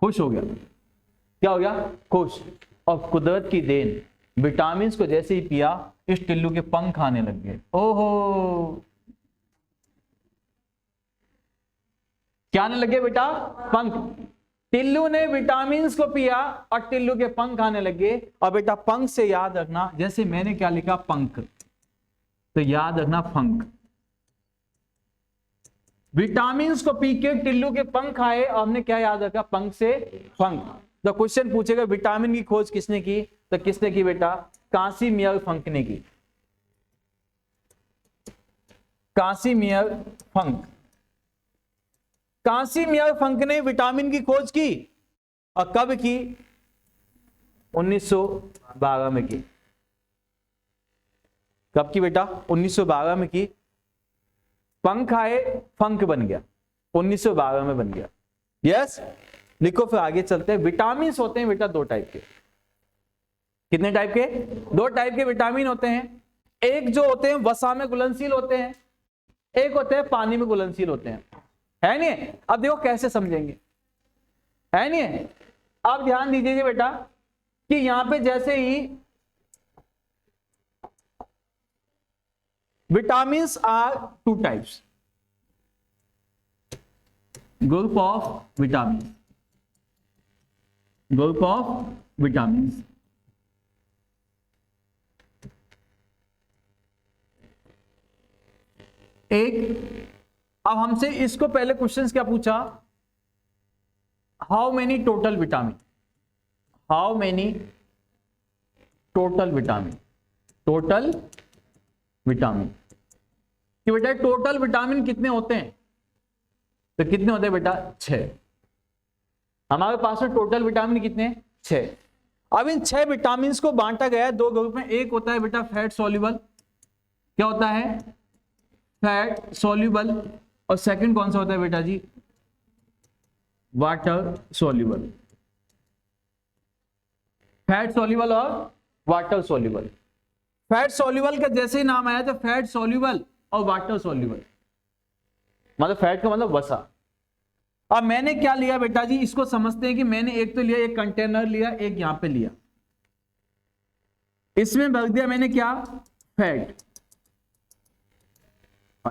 खुश हो गया। क्या हो गया? खुश। और कुदरत की देन, विटामिन को जैसे ही पिया इस टिल्लू के पंख आने लग गए। ओहो, क्या आने लगे बेटा? पंख। टिल्लू ने विटामिन को पिया और टिल्लू के पंख आने लगे। और बेटा पंख से याद रखना, जैसे मैंने क्या लिखा पंख, तो याद रखना पंख। विटामिन को पी के टिल्लू के पंख आए और हमने क्या याद रखा? पंख से पंख। तो क्वेश्चन पूछेगा विटामिन की खोज किसने की? तो किसने की बेटा? कासिमियर फंक ने की। कासिमियर फंक। कासिमियर फंक ने विटामिन की खोज की। और कब की? 1912 में की। कब की बेटा? 1912 में की। पंख आए, फंक बन गया, 1912 में बन गया। यस, लिखो फिर आगे चलते हैं। विटामिन होते हैं बेटा दो टाइप के। कितने टाइप के? दो टाइप के विटामिन होते हैं। एक जो होते हैं वसा में घुलनशील होते हैं, एक होते हैं पानी में घुलनशील होते हैं। है नहीं? अब देखो कैसे समझेंगे, है नहीं? अब ध्यान दीजिए बेटा कि यहां पे जैसे ही vitamins are two types, group of vitamin, group of vitamins. एक, अब हमसे इसको पहले क्वेश्चंस क्या पूछा? How many total vitamin, how many total vitamin, total vitamin कि बेटा टोटल विटामिन कितने होते हैं? तो कितने होते हैं बेटा? 6। हमारे पास में टोटल विटामिन कितने? 6। अब इन 6 विटामिन को बांटा गया है दो ग्रुप में। एक होता है बेटा फैट सॉल्युबल, क्या होता है? Fat soluble. और सेकंड कौन सा होता है बेटा जी? Water soluble. फैट सॉल्युबल और वाटर सॉल्युबल। फैट सॉल्युबल का जैसे ही नाम आया था, फैट सॉल्युबल और वाटर सॉल्युबल, मतलब फैट का मतलब वसा। अब मैंने क्या लिया बेटा जी, इसको समझते हैं कि मैंने एक तो लिया, एक कंटेनर लिया, एक यहां पे लिया, इसमें भर दिया मैंने क्या? फैट।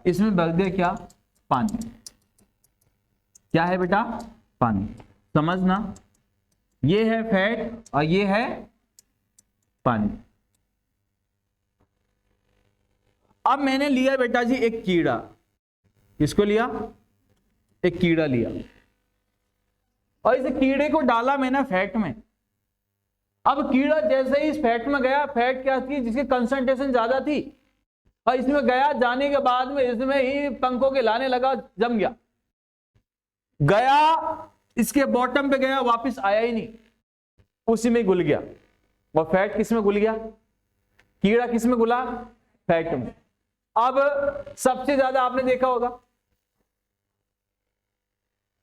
इसमें भर दिया क्या? पानी। क्या है बेटा? पानी। समझना, ये है फैट और ये है पानी। अब मैंने लिया बेटा जी एक कीड़ा। किसको लिया? एक कीड़ा लिया और इस कीड़े को डाला मैंने फैट में। अब कीड़ा जैसे ही इस फैट में गया, फैट क्या थी? जिसकी कंसंट्रेशन ज्यादा थी, और इसमें गया, जाने के बाद में इसमें ही पंखों के लाने लगा, जम गया, गया इसके बॉटम पे गया, वापस आया ही नहीं, उसी में घुल गया। वो फैट किस में घुल गया? कीड़ा किस में घुला? फैट में। अब सबसे ज्यादा आपने देखा होगा,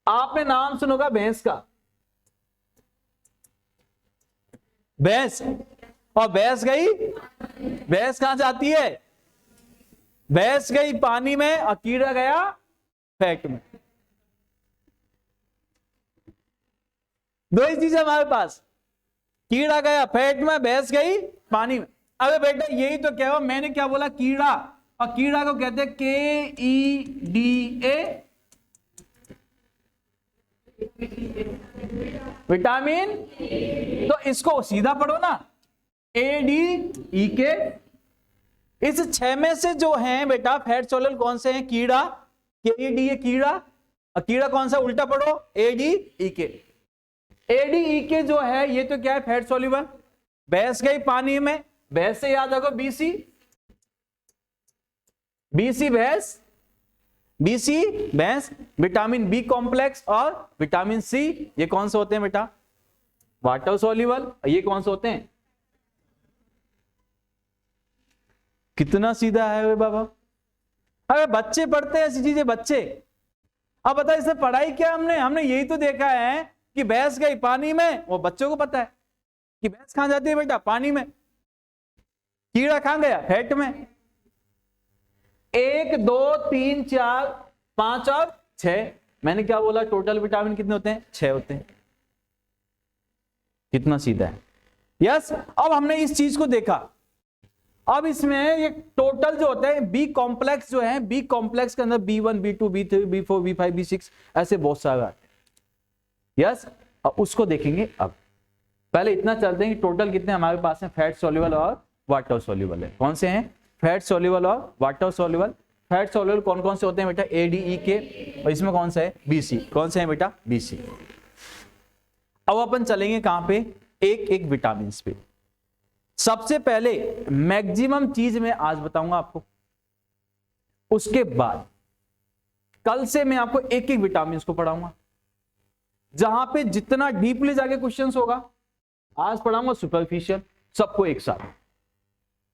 आपने नाम सुना होगा भैंस का। भैंस, और भैंस गई, भैंस कहां जाती है? भैंस गई पानी में और कीड़ा गया फैट में। दो ही चीजें हमारे पास, कीड़ा गया फैट में, भैंस गई पानी में। अबे बेटा यही तो कह रहा हूं, मैंने क्या बोला? कीड़ा। और कीड़ा को कहते हैं KEDA, विटामिन। तो इसको सीधा पढ़ो ना, ADEK। इस 6 में से जो हैं बेटा फैट सॉल्युबल कौन से हैं? कीड़ा, KEDA कीड़ा। और कीड़ा कौन सा? उल्टा पढ़ो, ADEK। ADEK जो है ये तो क्या है? Fat soluble. भैंस गई पानी में, भैंस से याद रखो BC, BC भैंस, BC भैंस। विटामिन B कॉम्प्लेक्स और विटामिन C, ये कौन से होते हैं बेटा? Water soluble. ये कौन से होते हैं? कितना सीधा है वे बाबा। अरे बच्चे पढ़ते हैं ऐसी चीजें, बच्चे। अब बता इससे पढ़ाई क्या? हमने यही तो देखा है कि भैंस गई पानी में, वो बच्चों को पता है कि भैंस कहां जाती है बेटा? पानी में। कीड़ा कहां गया? फैट में। 1 2 3 4 5 और 6। मैंने क्या बोला? टोटल विटामिन कितने होते हैं? 6 होते हैं। कितना सीधा है। यस, अब हमने इस चीज को देखा। अब इसमें ये टोटल जो होता है बी कॉम्प्लेक्स जो है, बी कॉम्प्लेक्स के अंदर B1 B2 B3 B4 B5 B6 ऐसे बहुत सारे आते हैं। यस, अब उसको देखेंगे। अब पहले इतना चलते हैं कि टोटल कितने हमारे पास हैं, फैट सॉल्युबल और वाटर सॉल्युबल है। कौन से हैं, फैट सॉल्युबल और वाटर सॉल्युबल। फैट सॉल्युबल कौन कौन से होते हैं बेटा, ADE और इसमें कौन सा है, BC। कौन से हैं बेटा, BC। अब अपन चलेंगे कहां पे, एक एक विटामिन पे। सबसे पहले मैक्सिमम चीज मैं आज बताऊंगा आपको, उसके बाद कल से मैं आपको एक एक विटामिन को पढ़ाऊंगा। जहां पे जितना डीपली जाके क्वेश्चंस होगा, आज पढ़ाऊंगा सुपरफिशियल सबको एक साथ,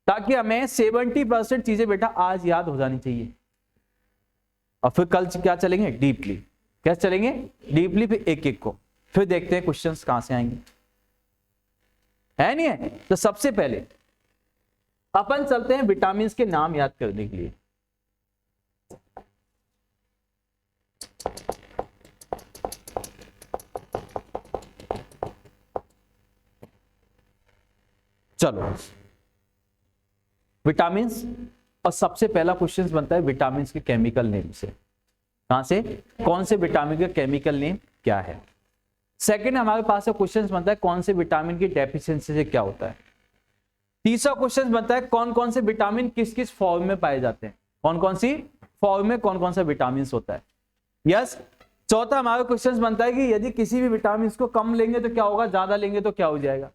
ताकि हमें 70% चीजें बेटा आज याद हो जानी चाहिए। और फिर कल क्या चलेंगे, डीपली। कैसे चलेंगे, डीपली, फिर एक एक को, फिर देखते हैं क्वेश्चंस कहां से आएंगे, है नहीं है। तो सबसे पहले अपन चलते हैं विटामिन के नाम याद करने के लिए। चलो विटामिन, और सबसे पहला क्वेश्चन बनता है विटामिन के केमिकल नेम से। कहां से, कौन से विटामिन का केमिकल नेम क्या है। सेकंड हमारे पास क्वेश्चन बनता है कौन से विटामिन की डेफिशिएंसी से क्या होता है। तीसरा क्वेश्चन बनता है कौन कौन से विटामिन किस किस फॉर्म में पाए जाते हैं, कौन कौन सी फॉर्म में कौन कौन सा विटामिन होता है। यस, चौथा हमारा क्वेश्चन बनता है कि यदि किसी भी विटामिन को कम लेंगे तो क्या होगा, ज्यादा लेंगे तो क्या हो जाएगा,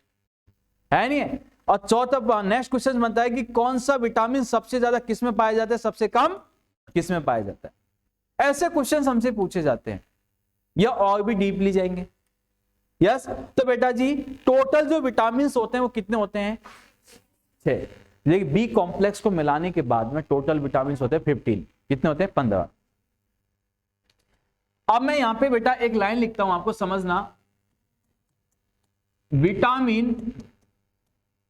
है नहीं है। और चौथा नेक्स्ट क्वेश्चन बनता है कि कौन सा विटामिन सबसे ज्यादा किस में पाया जाता है, सबसे कम किस में पाया जाता है। ऐसे क्वेश्चन हमसे पूछे जाते हैं, या और भी डीपली जाएंगे। यस, तो बेटा जी टोटल जो विटामिन होते हैं वो कितने होते हैं, 6। लेकिन बी कॉम्प्लेक्स को मिलाने के बाद में टोटल विटामिन होते हैं 15। कितने होते हैं, 15। अब मैं यहां पे बेटा एक लाइन लिखता हूं, आपको समझना।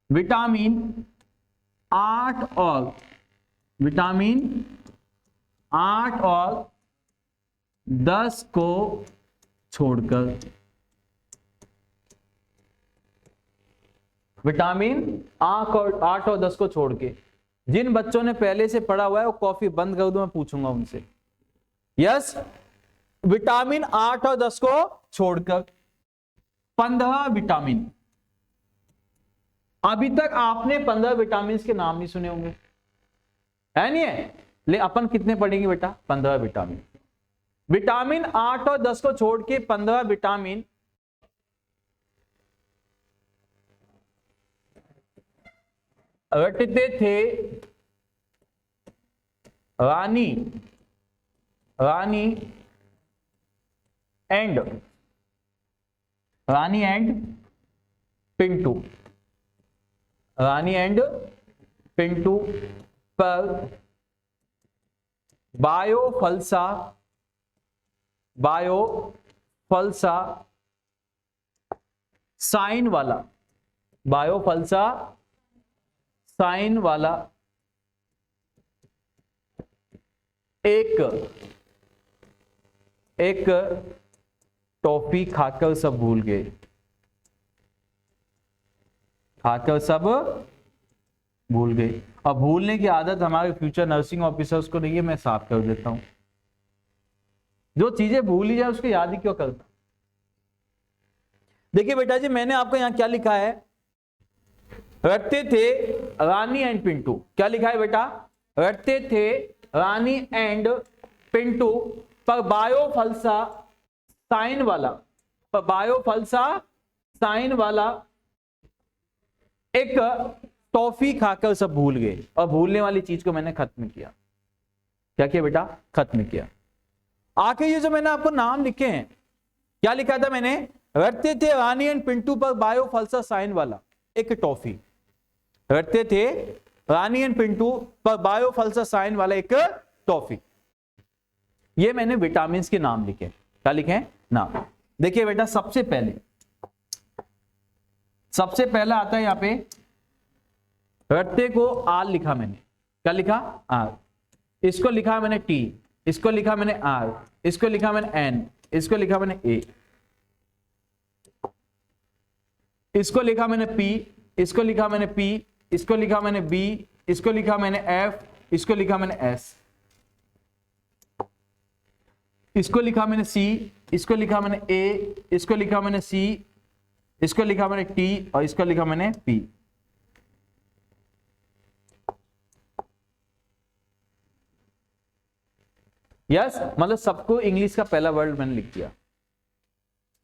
विटामिन 8 और विटामिन 8 और 10 को छोड़कर, विटामिन 8 और 10 को छोड़ के, जिन बच्चों ने पहले से पढ़ा हुआ है वो कॉफी बंद कर दो, मैं पूछूंगा उनसे। यस, विटामिन 8 और 10 को छोड़कर 15 विटामिन। अभी तक आपने 15 विटामिन के नाम नहीं सुने होंगे, है नहीं है। ले अपन कितने पढ़ेंगे बेटा, 15 विटामिन। विटामिन 8 और 10 को छोड़ के 15 विटामिन रटते थे रानी एंड पिंटू। रानी एंड पिंटू पर बायोफल्सा साइन वाला, बायोफल्सा साइन वाला एक टॉफी खाकर सब भूल गए, अब भूलने की आदत हमारे फ्यूचर नर्सिंग ऑफिसर्स को नहीं है, मैं साफ कर देता हूं। जो चीजें भूल ही जाए उसको याद ही क्यों करता। देखिए बेटा जी, मैंने आपको यहां क्या लिखा है, रटते थे रानी एंड पिंटू। क्या लिखा है बेटा, रटते थे रानी एंड पिंटू पर बायोफल्सा साइन वाला एक टॉफी खाकर सब भूल गए। और भूलने वाली चीज को मैंने खत्म किया। क्या किया बेटा, खत्म किया। आखिर ये जो मैंने आपको नाम लिखे हैं, क्या लिखा था मैंने, रटते थे रानी एंड पिंटू पर बायोफल्सा साइन वाला एक टॉफी। रटते थे रानी एंड पिंटू पर बायोफल्सा साइन वाला एक टॉफी। ये मैंने विटामिन के नाम लिखे। क्या लिखे हैं, नाम। देखिए बेटा, सबसे पहला आता है यहां पे, रट्टे को आर लिखा मैंने। क्या लिखा, आर। इसको लिखा मैंने टी, इसको लिखा मैंने आर, इसको लिखा मैंने एन, इसको लिखा मैंने ए, इसको लिखा मैंने P, इसको लिखा मैंने P, इसको लिखा मैंने B, इसको लिखा मैंने F, इसको लिखा मैंने S, इसको लिखा मैंने C, इसको लिखा मैंने A, इसको लिखा मैंने C, इसको लिखा मैंने T और इसको लिखा मैंने P। यस मतलब सबको इंग्लिश का पहला वर्ड मैंने लिख दिया।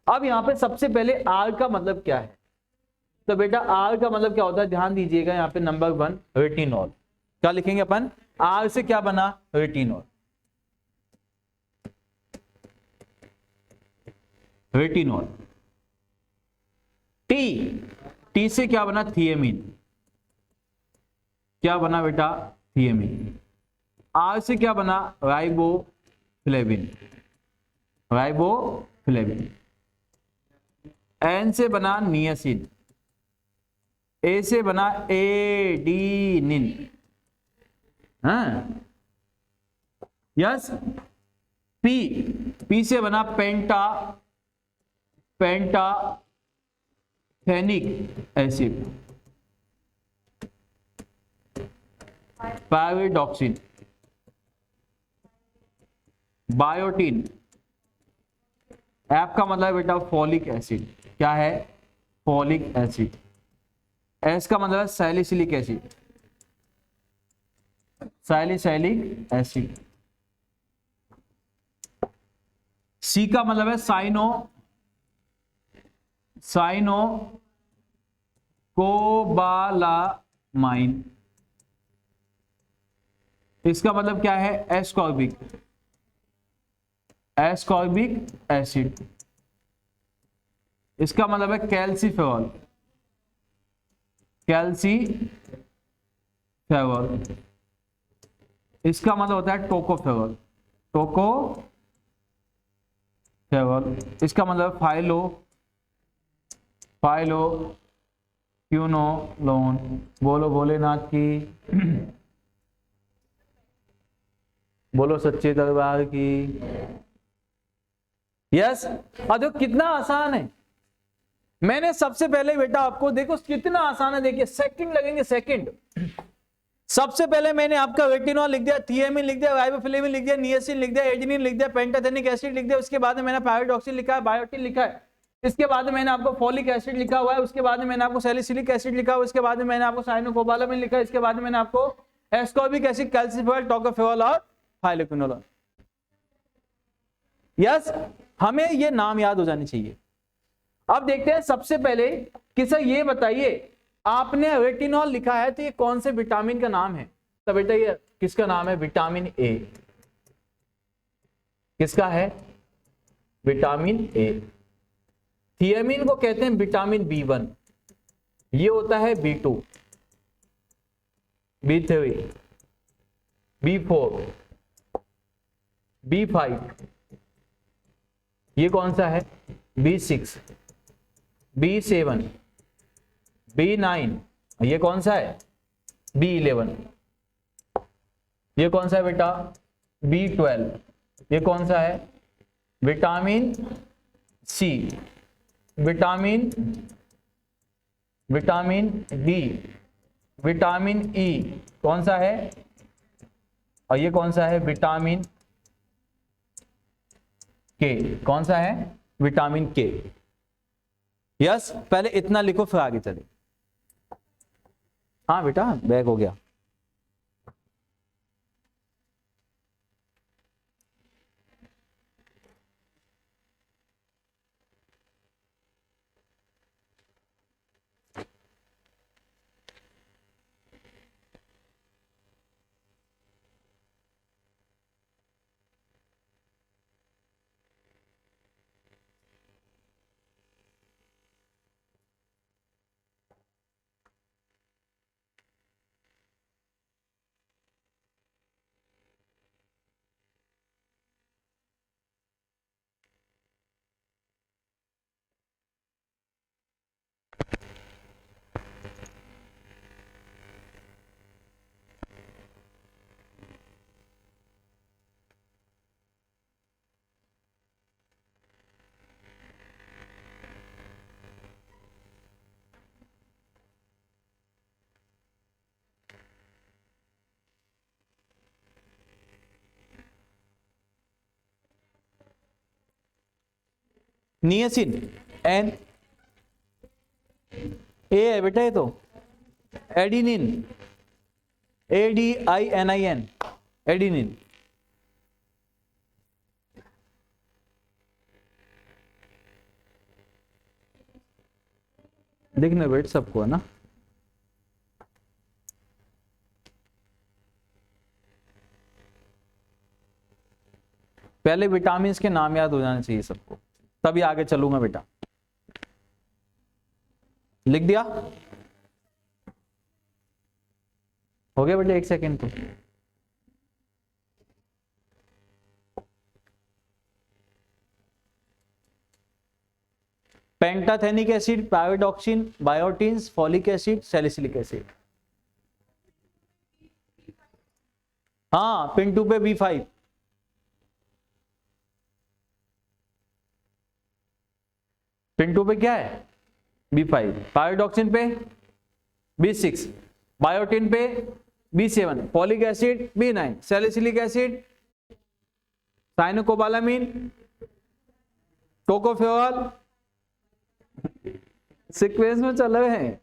अब यहां पे सबसे पहले आर का मतलब क्या है, तो बेटा आर का मतलब क्या होता है, ध्यान दीजिएगा यहाँ पे नंबर 1 रेटिनॉल। क्या लिखेंगे अपन, आर से क्या बना, रेटिनॉल, रेटिनॉल। टी, टी से क्या बना, थियामिन, क्या बना बेटा, थियामिन। आर से क्या बना, राइबोफ्लेविन, राइबोफ्लेविन। एन से बना नियासिन, ए से बना एडीनिन, हाँ यस। पी, पी से बना पेंटा, pantothenic acid, pyridoxine, biotin. F का मतलब है बेटा फॉलिक एसिड, क्या है, फॉलिक एसिड। एस का मतलब है सैलिसिलिक एसिड, सैलिसिलिक एसिड। सी का मतलब है साइनोकोबालामाइन, इसका मतलब क्या है, एस्कॉर्बिक, एस्कॉर्बिक एसिड। इसका मतलब है कैल्सीफेरॉल, कैल्सीफेरॉल। इसका मतलब होता है टोकोफेरॉल, टोकोफेरॉल। इसका मतलब फाइलोक्विनोलोन। बोलो भोलेनाथ की बोलो सच्चे दरबार की। यस और देखो कितना आसान है, मैंने सबसे पहले बेटा आपको देखो कितना आसान है, देखिए सेकंड लगेंगे, सेकंड। सबसे पहले मैंने आपका रेटिनॉल लिख दिया, थियामिन लिख दिया, राइबोफ्लेविन लिख दिया, नियासिन लिख दिया, एडेनिन लिख दिया, पेंटाथेनिक एसिड लिख दिया। उसके बाद में मैंने पैराडॉक्सिन लिखा है, बायोटिन लिखा है। इसके बाद में मैंने आपको फॉलिक एसिड लिखा हुआ है। उसके बाद में मैंने आपको सैलिसिलिक एसिड लिखा हुआ है। उसके बाद में मैंने आपको साइनोकोबालामिन लिखा है। इसके बाद में मैंने आपको एस्कॉर्बिक एसिड, कैल्सीफेरॉल, टोकोफेरॉल और फाइलोक्विनोलोन। यस हमें ये नाम याद हो जाने चाहिए। अब देखते हैं सबसे पहले किसे ये बताइए, आपने रेटिनॉल लिखा है तो ये कौन से विटामिन का नाम है, तो बेटा ये किसका नाम है, विटामिन ए। किसका है, विटामिन ए। थियामिन को कहते हैं विटामिन B1, ये होता है B2, B3, B4, B5, ये कौन सा है, B6, B7, B9, ये कौन सा है, B11, ये कौन सा है बेटा, B12, ये कौन सा है, vitamin C, vitamin D, vitamin E, कौन सा है, और ये कौन सा है, विटामिन के, कौन सा है, विटामिन के। यस पहले इतना लिखो फिर आगे चले। हाँ बेटा बैग हो गया। नियसिन, एन ए है बेटा ये तो, एडिनिन, ADININ, एडिनिन। देखना बेट सबको है ना। पहले विटामिन के नाम याद हो जाने चाहिए सबको, तभी आगे चलूंगा बेटा। लिख दिया? हो गया बेटा, एक सेकेंड तो। Pantothenic acid, pyridoxine, biotins, folic acid, salicylic acid. हाँ, पिन 2 पे B5, पिन 2 पे क्या है? B5, पायरोडॉक्सिन पे B6, बायोटिन पे B7, folic acid B9, salicylic acid, cyanocobalamin, tocopherol. Sequence में चल रहे हैं।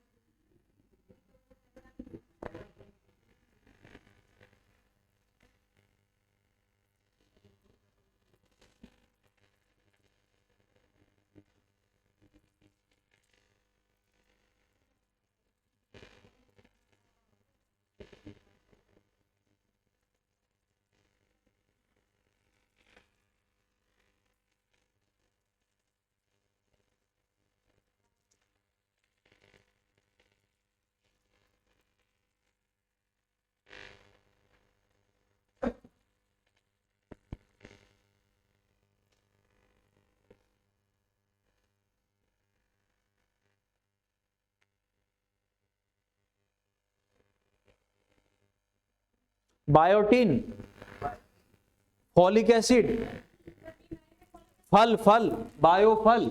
बायोटिन, फॉलिक एसिड, फल, फल, बायोफल,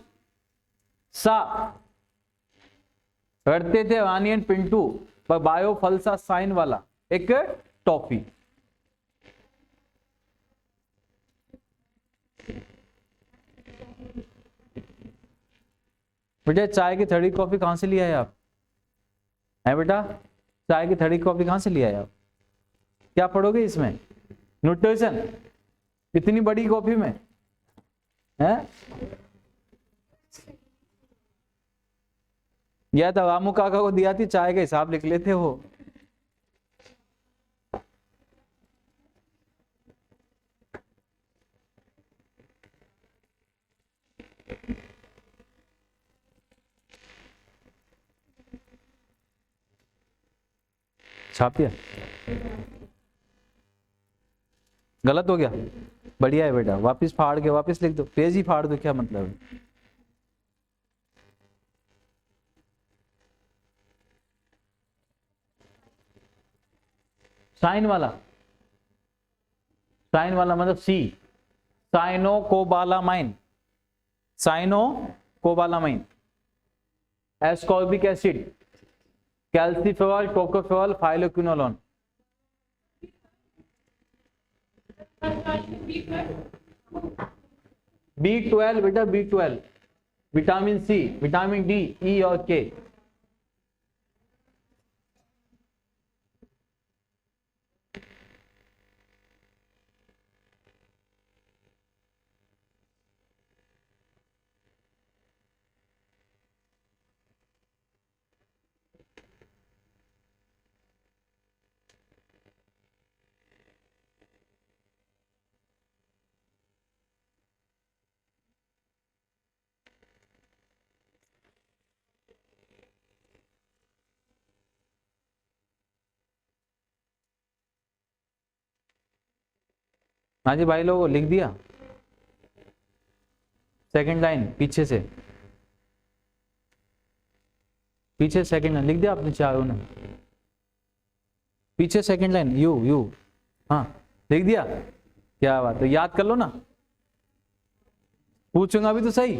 सा रटते थे वानी एंड पिंटू, पर बायोफल सा साइन वाला एक टॉफी। बेटा चाय की थर्डी कॉफी कहां से लिया है आप? है बेटा, चाय की थर्डी कॉफी कहां से लिया है आप? क्या पढ़ोगे इसमें? न्यूट्रिशन, इतनी बड़ी कॉफी में है? यह तो रामू काका को दिया थी, चाय का हिसाब लिख लेते वो। छाप दिया? गलत हो गया? बढ़िया है बेटा, वापस फाड़ के वापस लिख दो, पेज ही फाड़ दो, क्या मतलब है? साइन वाला, साइन वाला मतलब C, cyanocobalamin, cyanocobalamin, ascorbic acid, calciferol, tocopherol, phylloquinolone. B12 बेटा, B12, vitamin C, vitamin D, E और के। हाँ जी भाई लोगों, लिख दिया? सेकंड लाइन पीछे से, पीछे सेकंड लाइन लिख दिया आपने चारों ने? पीछे सेकंड लाइन, यू यू, हाँ लिख दिया? क्या बात है, याद कर लो ना, पूछूंगा अभी तो सही।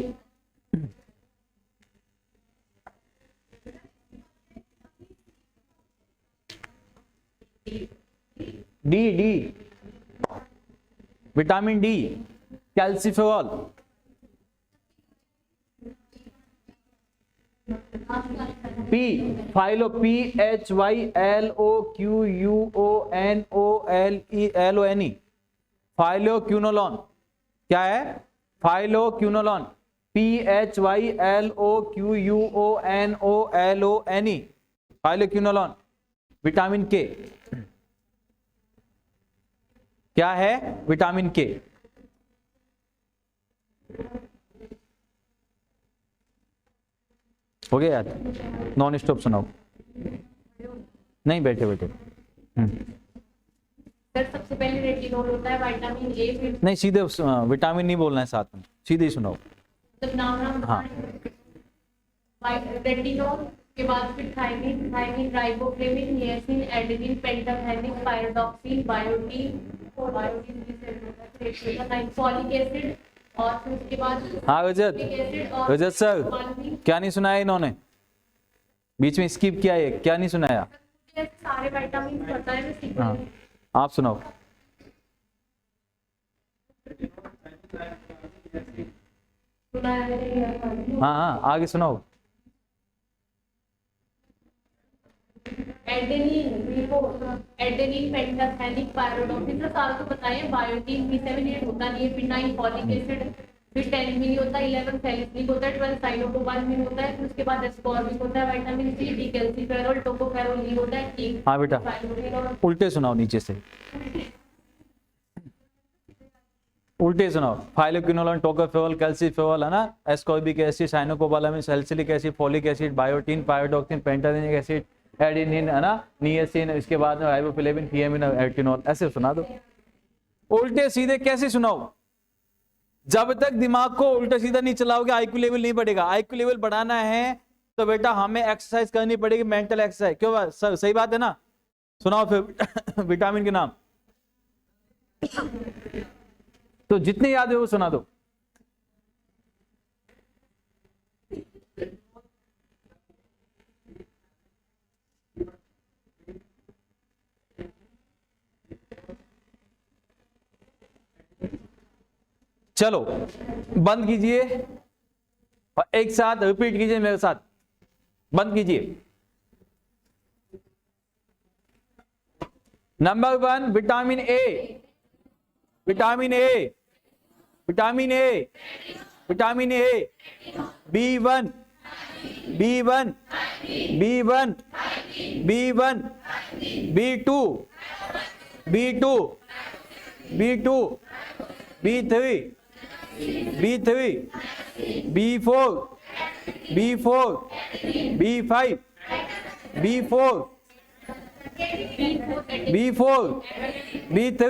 D, D, vitamin D, calciferol, P phyllo, PHYLOQUNONOLE, phylloquinolone. क्या है? फाइलोक्विनोलोन, PHYLOQUNONOLONE, फाइलोक्विनोलोन। विटामिन के क्या है? विटामिन के। हो गया यार? नॉन स्टॉप सुनाओ। नहीं, बैठे बैठे। सर सबसे पहले रेटिनॉल होता है, विटामिन ए। नहीं, सीधे विटामिन नहीं बोलना है साथ में, सीधे ही सुनाओ। मतलब नाम हाँ। रेटिनॉल के बाद फिर thiamine, riboflavin, niacin, adenine, pantothenic, pyridoxine, biotin, folic acid, और फिर उसके बाद हाँ रजत सर, क्या नहीं सुनाया इन्होंने? बीच में स्किप किया है, क्या नहीं सुनाया? सारे विटामिन पता है। हाँ, आप सुनाओ। हाँ हाँ, आगे सुनाओ। एडेनिन, पेंटाथेनिक, पायरोडॉक्सिन, तो सारा तो बताया। बायोटीन, B7 होता नहीं है, फिर 9 फॉलिक एसिड, फिर 10 मिली होता है, 11 सैलिसिलिक होता है, 12 साइनोकोबालामिन होता है, फिर उसके बाद एस्कॉर्बिक होता है, विटामिन सी, डिकैल्सिफेरॉल, टोकोफेरॉल ई होता है। ठीक। हाँ बेटा, उल्टे सुनाओ, नीचे से उल्टे सुनाओ। फाइलोक्विनोलोन, टोकोफेरॉल, कैल्सिफेरॉल, है ना, ascorbic acid, cyanocobalamin, salicylic acid, folic acid, biotin, pyridoxine, pantothenic acid, adenine, है ना, नियासिन, इसके बाद में राइबोफ्लेविन, थियामिन, रेटिनॉल। ऐसे सुना दो। उल्टे सीधे कैसे सुनाओ? जब तक दिमाग को उल्टा सीधा नहीं चलाओगे आईक्यू लेवल नहीं बढ़ेगा। आईक्यू लेवल बढ़ाना है तो बेटा हमें एक्सरसाइज करनी पड़ेगी, मेंटल एक्सरसाइज। क्यों बात? सही बात है ना? सुनाओ फिर विटामिन के नाम। तो जितने याद है वो सुना दो। चलो बंद कीजिए और एक साथ रिपीट कीजिए मेरे साथ। बंद कीजिए। Number 1 vitamin A, vitamin A, vitamin A, vitamin A, B1, B1, B1, B1, B2, B2, B2, B3, B3, B4, B4, B5, B4, B4, B3,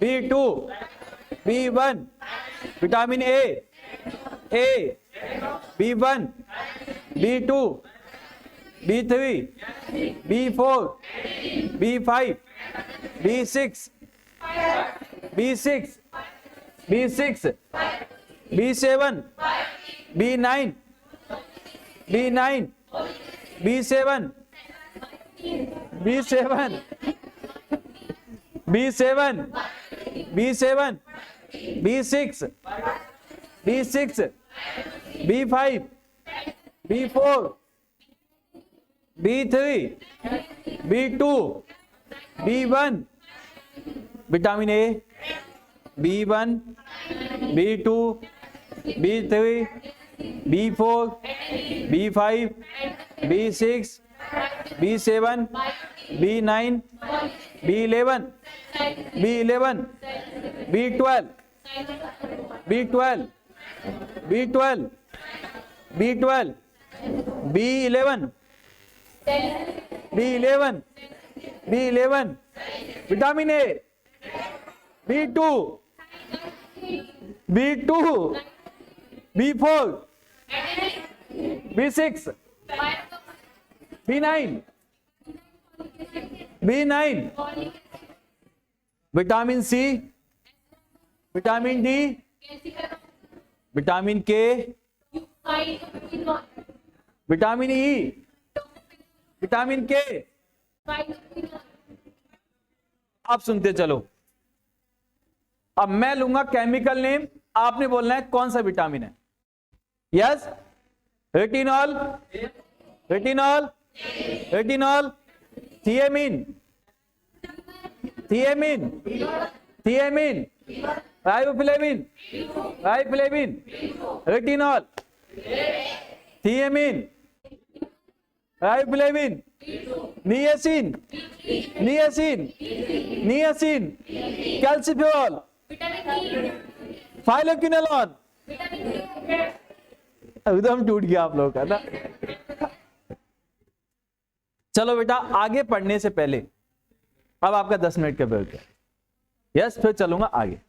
B2, B1, vitamin A, B1, B2, B3, B4, B5, B6, B6, B6, B7, B9, B9, B7, B7, B7, B7, B6, B6, B5, B4, B3, B2, B1, vitamin A, B1, B2, B3, B4, B5, B6, B7, B9, B11, B11, B12, B12, B12, B12, B11, B11, B11, vitamin A, B2, B2, B4, B6, B9, B9, vitamin C, vitamin D, vitamin K, vitamin E, vitamin K. अब सुनते चलो। अब मैं लूंगा chemical name, आपने बोलना है कौन सा विटामिन है। Yes, retinol, retinol, retinol, thiamine, thiamine, thiamine, riboflavin, riboflavin, retinol, thiamine, riboflavin, niacin, niacin, niacin, calciferol, phylloquinolone. एकदम टूट गया आप लोगों का ना। चलो बेटा, आगे पढ़ने से पहले अब आपका 10 मिनट का ब्रेक है। यस, फिर चलूंगा आगे।